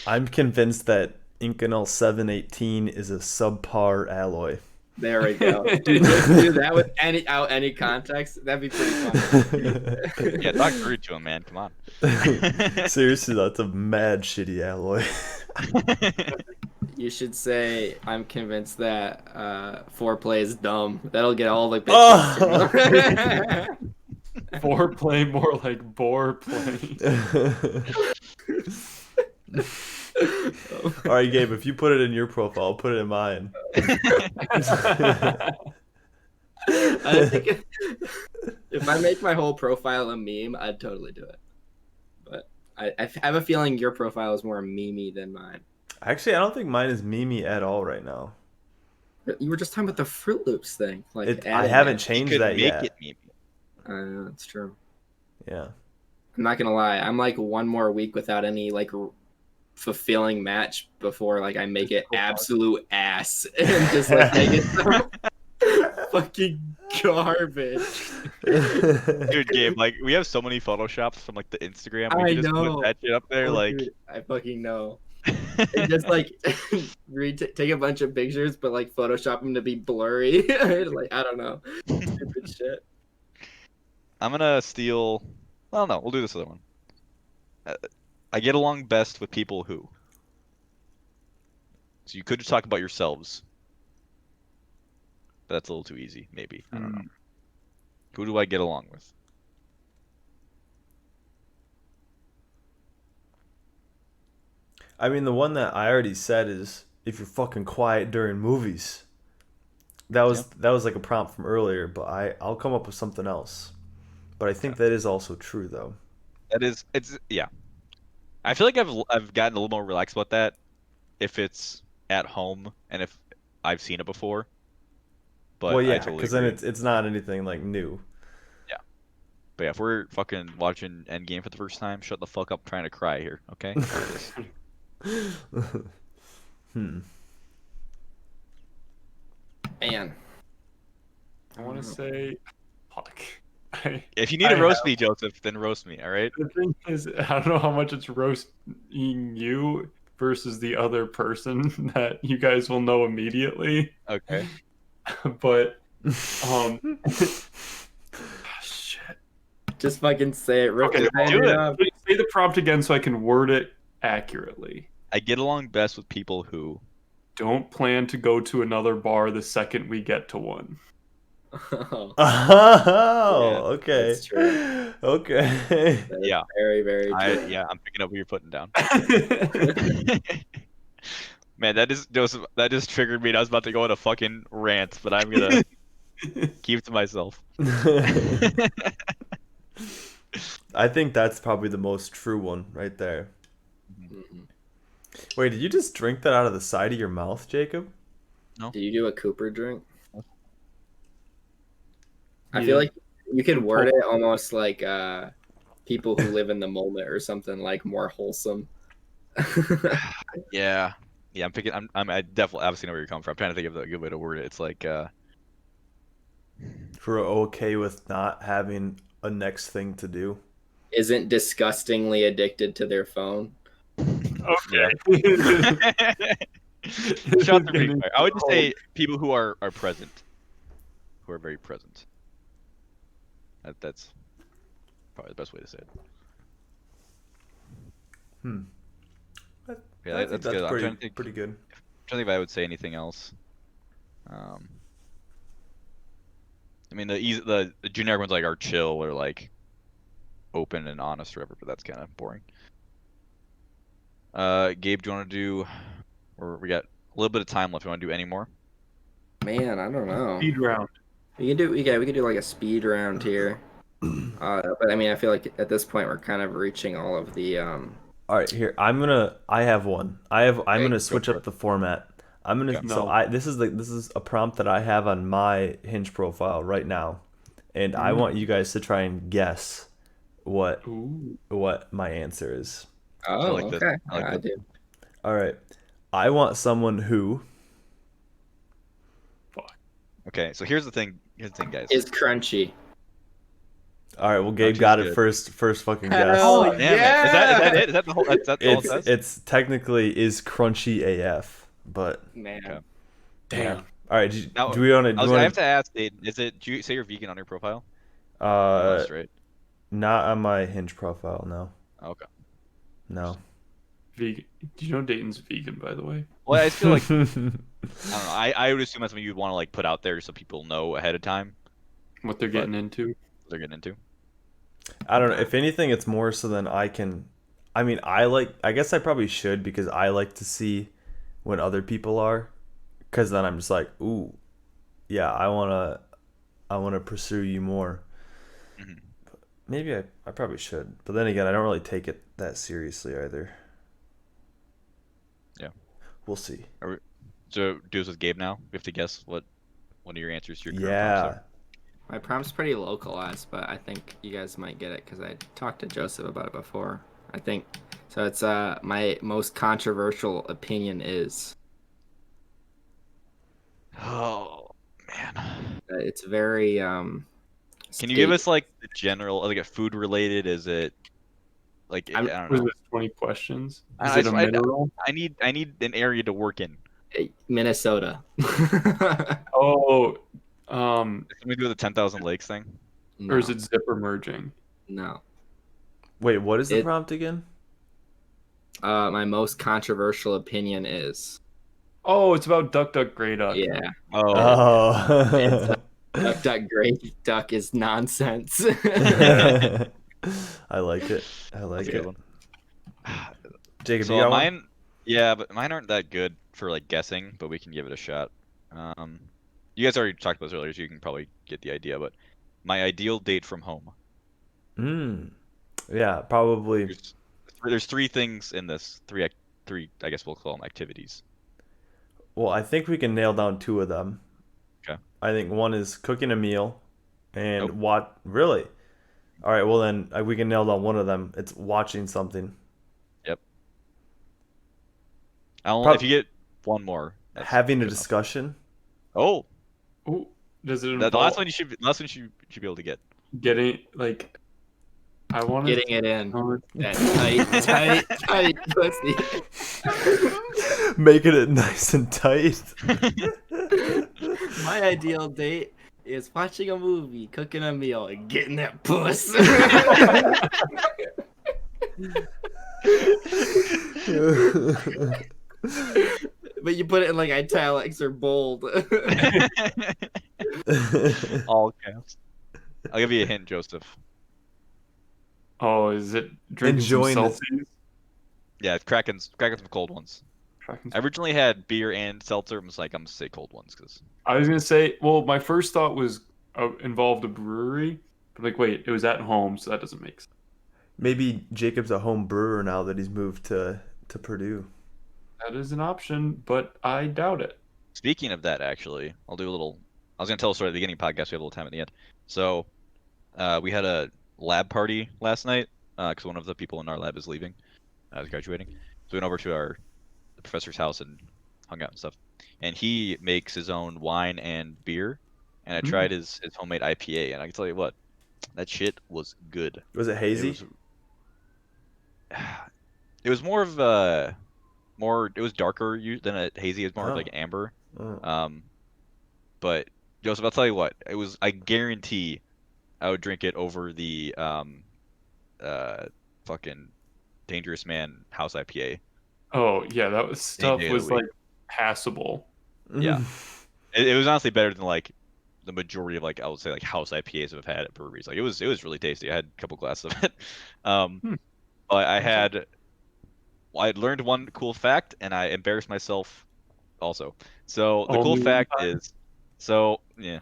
Speaker 2: I'm convinced that Inconel 718 is a subpar alloy.
Speaker 3: There we go. Dude, just do that with any context. That'd be pretty funny.
Speaker 1: Yeah, talk through to him, man. Come on.
Speaker 2: Seriously, that's a mad shitty alloy.
Speaker 3: You should say, I'm convinced that foreplay is dumb. That'll get all the
Speaker 2: Oh!
Speaker 3: bitches.
Speaker 4: Foreplay more like bore play.
Speaker 2: All right, Gabe, if you put it in your profile, I'll put it in mine.
Speaker 3: I think if I make my whole profile a meme, I'd totally do it. But I have a feeling your profile is more memey than mine.
Speaker 2: Actually, I don't think mine is Mimi at all right now.
Speaker 3: You were just talking about the Fruit Loops thing. Like
Speaker 2: I
Speaker 3: adding
Speaker 2: haven't
Speaker 3: it.
Speaker 2: changed
Speaker 1: You could
Speaker 2: that
Speaker 1: make
Speaker 2: yet.
Speaker 1: it meme.
Speaker 3: That's true.
Speaker 2: Yeah.
Speaker 3: I'm not gonna lie. I'm like one more week without any like fulfilling match before like I make it absolute ass and just like make it so fucking garbage.
Speaker 1: Dude, Gabe, like we have so many photoshops from like the Instagram. We
Speaker 3: I
Speaker 1: could just
Speaker 3: know.
Speaker 1: put that shit up there,
Speaker 3: Oh,
Speaker 1: like.
Speaker 3: dude, I fucking know. And just like take a bunch of pictures, but like Photoshop them to be blurry. Like I don't know, stupid shit.
Speaker 1: I'm gonna steal. Well, no, we'll do this other one. I get along best with people who. So you could just talk about yourselves, but that's a little too easy. Maybe I don't know. Who do I get along with?
Speaker 2: I mean, the one that I already said is if you're fucking quiet during movies. That was like a prompt from earlier, but I'll come up with something else. But I think that is also true though.
Speaker 1: Yeah. I feel like I've gotten a little more relaxed about that if it's at home and if I've seen it before. But
Speaker 2: Well,
Speaker 1: I
Speaker 2: yeah,
Speaker 1: totally
Speaker 2: because then
Speaker 1: agree.
Speaker 2: it's not anything like new.
Speaker 1: But yeah, if we're fucking watching Endgame for the first time, shut the fuck up trying to cry here, okay?
Speaker 3: Man,
Speaker 4: I want to say, fuck.
Speaker 1: If you need to roast me, Joseph, then roast me, all right?
Speaker 4: The thing is, I don't know how much it's roasting you versus the other person that you guys will know immediately.
Speaker 1: Okay.
Speaker 4: But, shit.
Speaker 3: just fucking say it. Rip
Speaker 4: Okay,
Speaker 3: the
Speaker 1: do
Speaker 3: band
Speaker 1: it.
Speaker 3: up.
Speaker 4: Say the prompt again so I can word it accurately.
Speaker 1: I get along best with people who.
Speaker 4: Don't plan to go to another bar the second we get to one.
Speaker 3: Oh,
Speaker 2: Oh, okay.
Speaker 3: that's true.
Speaker 2: Okay.
Speaker 3: that is
Speaker 1: Yeah.
Speaker 3: very, very true.
Speaker 1: Yeah, I'm picking up what you're putting down. Man, that just triggered me. And I was about to go on a fucking rant, but I'm gonna keep it to myself.
Speaker 2: I think that's probably the most true one right there.
Speaker 3: Mhm.
Speaker 2: Wait, did you just drink that out of the side of your mouth, Jacob?
Speaker 3: Did you do a Cooper drink? I
Speaker 4: Yeah.
Speaker 3: feel like you could word it almost like people who live in the moment or something, like more wholesome.
Speaker 1: Yeah, I'm picking. I definitely obviously know where you're coming from. I'm trying to think of a good way to word it. It's like,
Speaker 2: Who are okay with not having a next thing to do?
Speaker 3: Isn't disgustingly addicted to their phone.
Speaker 4: Okay.
Speaker 1: Shot the replay. I would just say people who are present, who are very present. That's probably the best way to say it. Yeah,
Speaker 2: I think
Speaker 1: that's good. I'm trying to think.
Speaker 2: pretty good.
Speaker 1: I'm trying to think if I would say anything else. I mean, the generic ones like are chill or like open and honest or whatever, but that's kind of boring. Gabe, do you want to do? Or we got a little bit of time left. Do you want to do any more?
Speaker 3: Man, I don't know.
Speaker 4: Speed round.
Speaker 3: We can do like a speed round here. But I mean, I feel like at this point we're kind of reaching all of the.
Speaker 2: All right, here I have one. I'm gonna switch
Speaker 1: for
Speaker 2: up the format. I'm gonna
Speaker 1: Okay.
Speaker 2: so this is a prompt that I have on my Hinge profile right now, and I want you guys to try and guess what
Speaker 4: Ooh.
Speaker 2: my answer is.
Speaker 3: Oh,
Speaker 1: like this.
Speaker 3: okay.
Speaker 1: I like
Speaker 3: I
Speaker 1: this.
Speaker 3: do.
Speaker 2: All right, I want someone who
Speaker 1: Okay, so here's the thing. Here's the thing, guys.
Speaker 3: Is crunchy.
Speaker 2: All right, well,
Speaker 1: Not
Speaker 2: Gabe
Speaker 1: too
Speaker 2: got it
Speaker 1: good.
Speaker 2: first fucking
Speaker 3: Hell
Speaker 2: guess.
Speaker 1: Oh, damn it! Is that
Speaker 3: yeah!
Speaker 1: it? Is that the whole? That's all it says?
Speaker 2: It's technically is crunchy AF, but
Speaker 3: Man.
Speaker 1: Okay.
Speaker 2: yeah.
Speaker 4: Damn.
Speaker 2: All right,
Speaker 1: Now,
Speaker 2: do we want to
Speaker 1: I have to ask, Dayton, is it? Do you say you're vegan on your profile? You must, right?
Speaker 2: not on my Hinge profile, no.
Speaker 1: Okay.
Speaker 2: No.
Speaker 4: Vegan. Do you know Dayton's vegan, by the way?
Speaker 1: Well, I just feel like I don't know. I would assume that's something you'd want to like put out there so people know ahead of time
Speaker 4: What they're
Speaker 1: But-
Speaker 4: getting into?
Speaker 1: what they're getting into.
Speaker 2: I don't know. If anything, it's more so than I can. I mean, I guess I probably should because I like to see when other people are, because then I'm just like, ooh, yeah, I wanna pursue you more.
Speaker 1: Mhm.
Speaker 2: Maybe I probably should, but then again, I don't really take it that seriously either.
Speaker 1: Yeah.
Speaker 2: We'll see.
Speaker 1: So do this with Gabe now. We have to guess what one of your answers to your current
Speaker 2: Yeah.
Speaker 1: prompts
Speaker 3: My prompt's pretty localized, but I think you guys might get it because I talked to Joseph about it before. I think so. It's my most controversial opinion is
Speaker 1: are. Oh man.
Speaker 3: it's very
Speaker 1: Can you give us like the general, like a food related? Is it like I don't
Speaker 4: Was
Speaker 1: know.
Speaker 4: this 20 questions?
Speaker 1: I
Speaker 4: Is
Speaker 1: know,
Speaker 4: it a
Speaker 1: I-
Speaker 4: mineral?
Speaker 1: I need an area to work in.
Speaker 3: Minnesota?
Speaker 4: Oh,
Speaker 1: Can we do the 10,000 lakes thing?
Speaker 4: or is
Speaker 3: No,
Speaker 4: it zipper merging?
Speaker 3: no.
Speaker 2: Wait, what is the
Speaker 3: It-
Speaker 2: prompt again?
Speaker 3: My most controversial opinion is
Speaker 4: Oh, it's about Duck Duck Grey Duck.
Speaker 3: yeah.
Speaker 1: Oh,
Speaker 2: Oh.
Speaker 3: Duck Duck Great Duck is nonsense.
Speaker 2: I like it. I
Speaker 1: that's
Speaker 2: like
Speaker 1: a good
Speaker 2: it.
Speaker 1: one.
Speaker 2: Jacob, you
Speaker 1: So
Speaker 2: got one?
Speaker 1: mine, yeah, but mine aren't that good for like guessing, but we can give it a shot. You guys already talked about this earlier, so you can probably get the idea. But my ideal date from home.
Speaker 2: Yeah, probably.
Speaker 1: There's three things in this. Three. I guess we'll call them activities.
Speaker 2: Well, I think we can nail down two of them.
Speaker 1: Okay.
Speaker 2: I think one is cooking a meal, and
Speaker 1: Nope.
Speaker 2: what? Really? All right. Well, then we can nail down one of them. It's watching something.
Speaker 1: Yep. I'll
Speaker 2: Prob-
Speaker 1: if you get one more. That's
Speaker 2: Having a
Speaker 1: good enough.
Speaker 2: discussion.
Speaker 1: Oh,
Speaker 4: Ooh, does it
Speaker 1: the
Speaker 4: involve
Speaker 1: last one you should. Last one you should be able to get.
Speaker 4: getting like? I want
Speaker 3: Getting it in.
Speaker 4: to.
Speaker 3: That tight pussy.
Speaker 2: Making it nice and tight.
Speaker 3: My ideal date is watching a movie, cooking a meal, and getting that puss. But you put it in like italics or bold.
Speaker 1: All caps. I'll give you a hint, Joseph.
Speaker 4: Oh, is it drinking
Speaker 2: Enjoying
Speaker 4: some
Speaker 2: the-
Speaker 4: Celsius?
Speaker 1: Yeah, it's cracking some cold ones.
Speaker 4: Cracking
Speaker 1: I originally had beer and seltzer. I was like, I'm gonna say cold ones because
Speaker 4: I was gonna say, well, my first thought was involved a brewery, but like, wait, it was at home, so that doesn't make sense.
Speaker 2: Maybe Jacob's a home brewer now that he's moved to Purdue.
Speaker 4: That is an option, but I doubt it.
Speaker 1: speaking of that, actually, I'll do a little. I was gonna tell a story at the beginning of the podcast. We have a little time at the end. So, we had a lab party last night because one of the people in our lab is leaving. I was graduating, so we went over to the professor's house and hung out and stuff. And he makes his own wine and beer. And I tried his homemade IPA, and I can tell you what, that shit was good.
Speaker 2: Was it hazy?
Speaker 1: It was more of it was darker than a hazy. It was more of like amber.
Speaker 2: Oh.
Speaker 1: But Joseph, I'll tell you what, I guarantee I would drink it over the fucking Dangerous Man House IPA.
Speaker 4: Oh yeah, that was stuff
Speaker 1: day of the
Speaker 4: was
Speaker 1: week.
Speaker 4: like passable.
Speaker 1: Yeah. It was honestly better than like the majority of like I would say like house IPAs I've had at breweries. Like it was really tasty. I had a couple glasses of it. But I learned one cool fact and I embarrassed myself also. So the cool
Speaker 4: Only one
Speaker 1: fact
Speaker 4: time?
Speaker 1: is so yeah.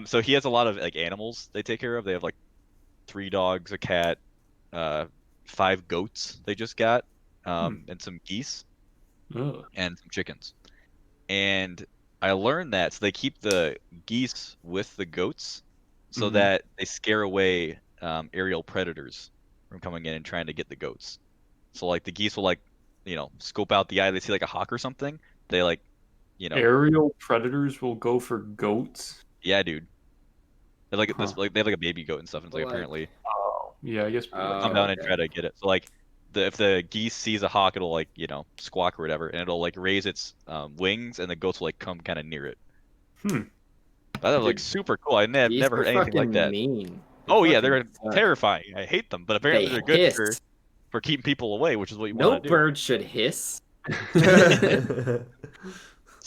Speaker 1: So he has a lot of like animals they take care of. They have like 3 dogs, a cat, 5 goats they just got, and some geese
Speaker 4: Ugh.
Speaker 1: and some chickens. And I learned that so they keep the geese with the goats so that they scare away aerial predators from coming in and trying to get the goats. So like the geese will like, scope out the eye. They see like a hawk or something. They like,
Speaker 4: Aerial predators will go for goats.
Speaker 1: yeah, dude. They're like this,
Speaker 4: Huh.
Speaker 1: like they have like a baby goat and stuff. And it's like
Speaker 3: Well,
Speaker 1: apparently
Speaker 4: Oh, yeah, I guess people
Speaker 3: Oh,
Speaker 1: come
Speaker 4: like
Speaker 1: down and
Speaker 3: okay.
Speaker 1: try to get it. So like if the geese sees a hawk, it'll like squawk or whatever, and it'll like raise its wings, and the goats will like come kind of near it.
Speaker 4: Hmm.
Speaker 1: That was like
Speaker 3: Dude,
Speaker 1: super cool. I
Speaker 3: geese
Speaker 1: never
Speaker 3: are
Speaker 1: heard anything like
Speaker 3: fucking
Speaker 1: that.
Speaker 3: mean. They
Speaker 1: Oh yeah,
Speaker 3: fucking
Speaker 1: they're
Speaker 3: suck.
Speaker 1: terrifying. I hate them, but apparently
Speaker 3: They
Speaker 1: they're good
Speaker 3: hiss.
Speaker 1: for keeping people away, which is what you
Speaker 3: No
Speaker 1: want to do.
Speaker 3: bird should hiss.
Speaker 1: So that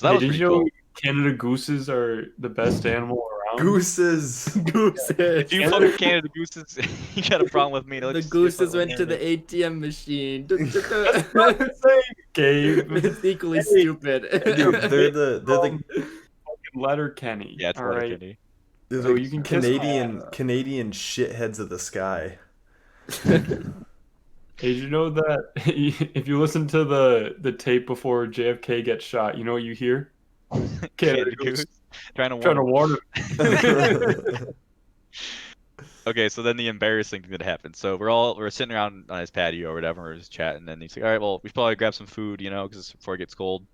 Speaker 4: Hey,
Speaker 1: was
Speaker 4: did
Speaker 1: pretty
Speaker 4: you know
Speaker 1: cool.
Speaker 4: Canada gooses are the best animal around?
Speaker 2: Gooses.
Speaker 3: Gooses.
Speaker 1: If you fucking Canada gooses, you got a problem with me.
Speaker 3: The
Speaker 1: Let's
Speaker 3: gooses
Speaker 1: get
Speaker 3: went to the ATM machine.
Speaker 4: That's not the same, Gabe.
Speaker 3: It's equally
Speaker 4: Hey,
Speaker 3: stupid.
Speaker 2: Dude, they're the
Speaker 4: Fucking letter Kenny.
Speaker 1: Yeah, it's
Speaker 4: all right.
Speaker 1: Letterkenny.
Speaker 2: they're
Speaker 4: So
Speaker 2: the
Speaker 4: you can kiss
Speaker 2: Canadian shitheads of the sky.
Speaker 4: Hey, did you know that if you listen to the tape before JFK gets shot, you know what you hear? Canada
Speaker 1: Canada
Speaker 4: goose
Speaker 1: goose. Trying to
Speaker 4: trying to
Speaker 1: warn
Speaker 4: warn
Speaker 1: him. Okay, so then the embarrassing thing that happened. So we're sitting around on his patio or whatever, we're just chatting, and he's like, "All right, well, we should probably grab some food, because before it gets cold."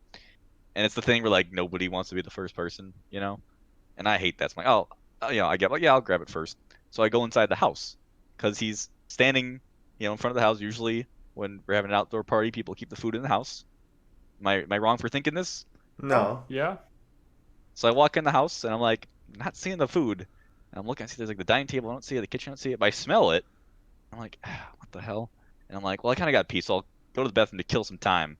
Speaker 1: And it's the thing where like nobody wants to be the first person. And I hate that. So I'm like, I get like, yeah, I'll grab it first. So I go inside the house because he's standing, in front of the house. Usually when we're having an outdoor party, people keep the food in the house. Am I wrong for thinking this?
Speaker 2: No.
Speaker 4: Yeah.
Speaker 1: So I walk in the house and I'm like, not seeing the food. And I'm looking, I see there's like the dining table, I don't see it, the kitchen, I don't see it, but I smell it. I'm like, what the hell? And I'm like, well, I kind of got pee, so I'll go to the bathroom to kill some time.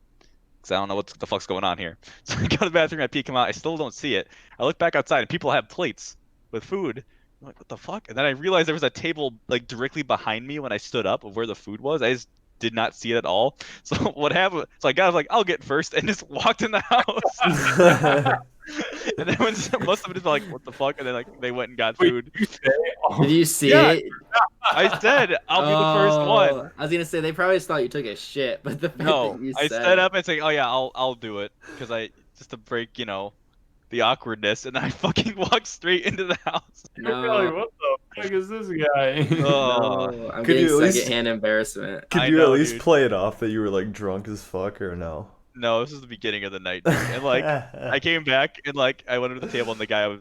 Speaker 1: Because I don't know what the fuck's going on here. So I go to the bathroom, I pee, come out, I still don't see it. I look back outside and people have plates with food. I'm like, what the fuck? And then I realized there was a table like directly behind me when I stood up of where the food was. I just did not see it at all. So what happened? So I was like, I'll get first, and just walked in the house. And then when most of it is like, what the fuck? And then like they went and got
Speaker 4: Wait,
Speaker 1: food.
Speaker 4: you say? Oh,
Speaker 3: Did you see
Speaker 1: Yeah,
Speaker 3: it?
Speaker 1: I said I'll be the first one.
Speaker 3: I was gonna say they probably just thought you took a shit, but the fact
Speaker 1: No,
Speaker 3: that you
Speaker 1: I
Speaker 3: said
Speaker 1: stood up and say, oh yeah, I'll do it because I just to break the awkwardness, and then I fucking walked straight into the house.
Speaker 4: you're probably,
Speaker 3: no,
Speaker 4: what the fuck is this guy?
Speaker 1: Oh,
Speaker 3: no, I'm
Speaker 2: Could
Speaker 3: getting
Speaker 2: you at least-
Speaker 3: secondhand embarrassment.
Speaker 2: Could
Speaker 1: I
Speaker 2: you at
Speaker 1: know,
Speaker 2: least
Speaker 1: dude.
Speaker 2: play it off that you were like drunk as fuck or no?
Speaker 1: No, this is the beginning of the night, dude. And like I came back and like I went under the table and one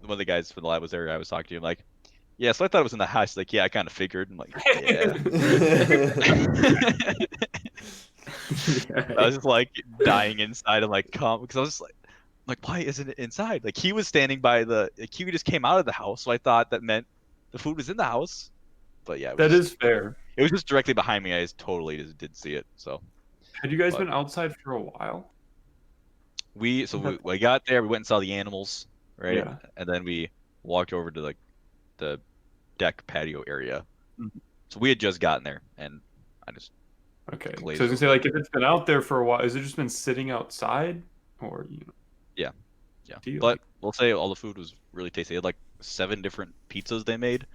Speaker 1: of the guys from the lab was there. I was talking to him like, yeah, so I thought it was in the house. He's like, yeah, I kind of figured. I'm like, yeah. I was just like dying inside and like calm because I was just like, why isn't it inside? Like he was standing by he just came out of the house, so I thought that meant the food was in the house. But yeah,
Speaker 4: That is fair.
Speaker 1: it was just directly behind me. I just totally just didn't see it. So
Speaker 4: Had you guys
Speaker 1: But-
Speaker 4: been outside for a while?
Speaker 1: we got there, we went and saw the animals, right?
Speaker 4: Yeah.
Speaker 1: And then we walked over to like the deck patio area.
Speaker 4: Mhm.
Speaker 1: So we had just gotten there, and I just
Speaker 4: Okay. So I was
Speaker 1: Glazed
Speaker 4: gonna say,
Speaker 1: over.
Speaker 4: like, if it's been out there for a while, has it just been sitting outside, or
Speaker 1: yeah.
Speaker 4: Do you
Speaker 1: But
Speaker 4: like-
Speaker 1: we'll say all the food was really tasty. They had like 7 different pizzas they made,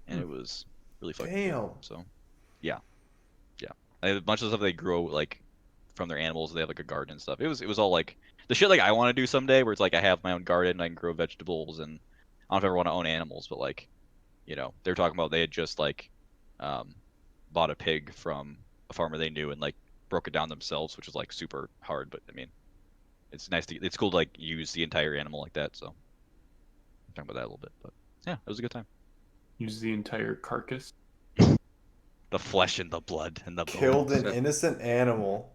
Speaker 1: and it was really fucking good.
Speaker 2: Damn.
Speaker 1: So yeah. They had a bunch of stuff they grow like from their animals. They have like a garden and stuff. It was all like the shit like I want to do someday, where it's like I have my own garden and I can grow vegetables, and I don't know if I ever want to own animals, but like they're talking about they had just like bought a pig from a farmer they knew and like broke it down themselves, which is like super hard, but I mean it's cool to like use the entire animal like that. So talking about that a little bit, but yeah, it was a good time.
Speaker 4: use the entire carcass?
Speaker 1: The flesh and the blood and the
Speaker 2: Killed
Speaker 1: bones.
Speaker 2: an innocent animal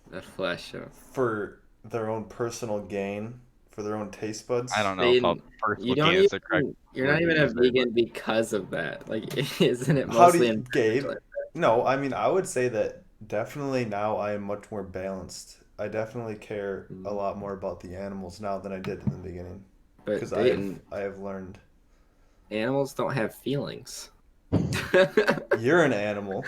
Speaker 3: The flesh.
Speaker 2: for their own personal gain, for their own taste buds.
Speaker 1: I don't know
Speaker 3: They-
Speaker 1: if I'll
Speaker 3: You
Speaker 1: personal
Speaker 3: don't
Speaker 1: gain is the correct.
Speaker 3: even, you're not
Speaker 1: word to
Speaker 3: even a
Speaker 1: use there, but-
Speaker 3: vegan because of that. Like, isn't it
Speaker 2: How do
Speaker 3: mostly
Speaker 2: you,
Speaker 3: in
Speaker 2: Gabe? No, I mean I would say that definitely now I am much more balanced. I definitely care a lot more about the animals now than I did in the beginning
Speaker 3: but
Speaker 2: because
Speaker 3: Dayton,
Speaker 2: I have learned.
Speaker 3: animals don't have feelings.
Speaker 2: You're an animal.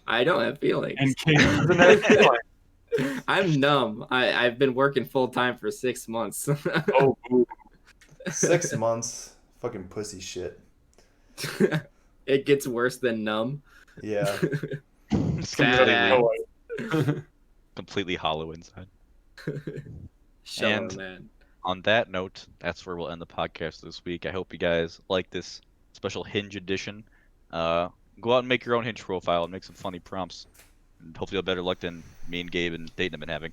Speaker 3: I don't have feelings.
Speaker 4: And King doesn't have feelings.
Speaker 3: I'm numb. I've been working full time for 6 months.
Speaker 4: Oh, ooh.
Speaker 2: 6 months, fucking pussy shit.
Speaker 3: It gets worse than numb.
Speaker 2: Yeah.
Speaker 1: It's
Speaker 3: Bad.
Speaker 1: completely hollow inside.
Speaker 3: Show
Speaker 1: And-
Speaker 3: man.
Speaker 1: On that note, that's where we'll end the podcast this week. I hope you guys like this special Hinge edition. Go out and make your own Hinge profile and make some funny prompts. And hopefully you'll have better luck than me and Gabe and Dayton have been having.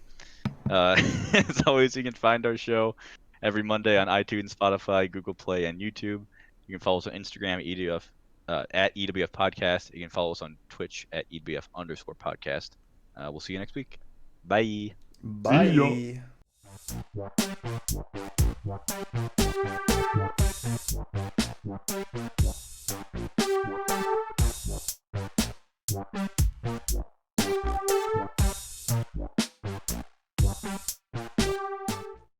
Speaker 1: As always, you can find our show every Monday on iTunes, Spotify, Google Play, and YouTube. You can follow us on Instagram at EWF Podcast. You can follow us on Twitch at EWF_podcast. We'll see you next week. Bye.
Speaker 2: Bye.
Speaker 4: ya.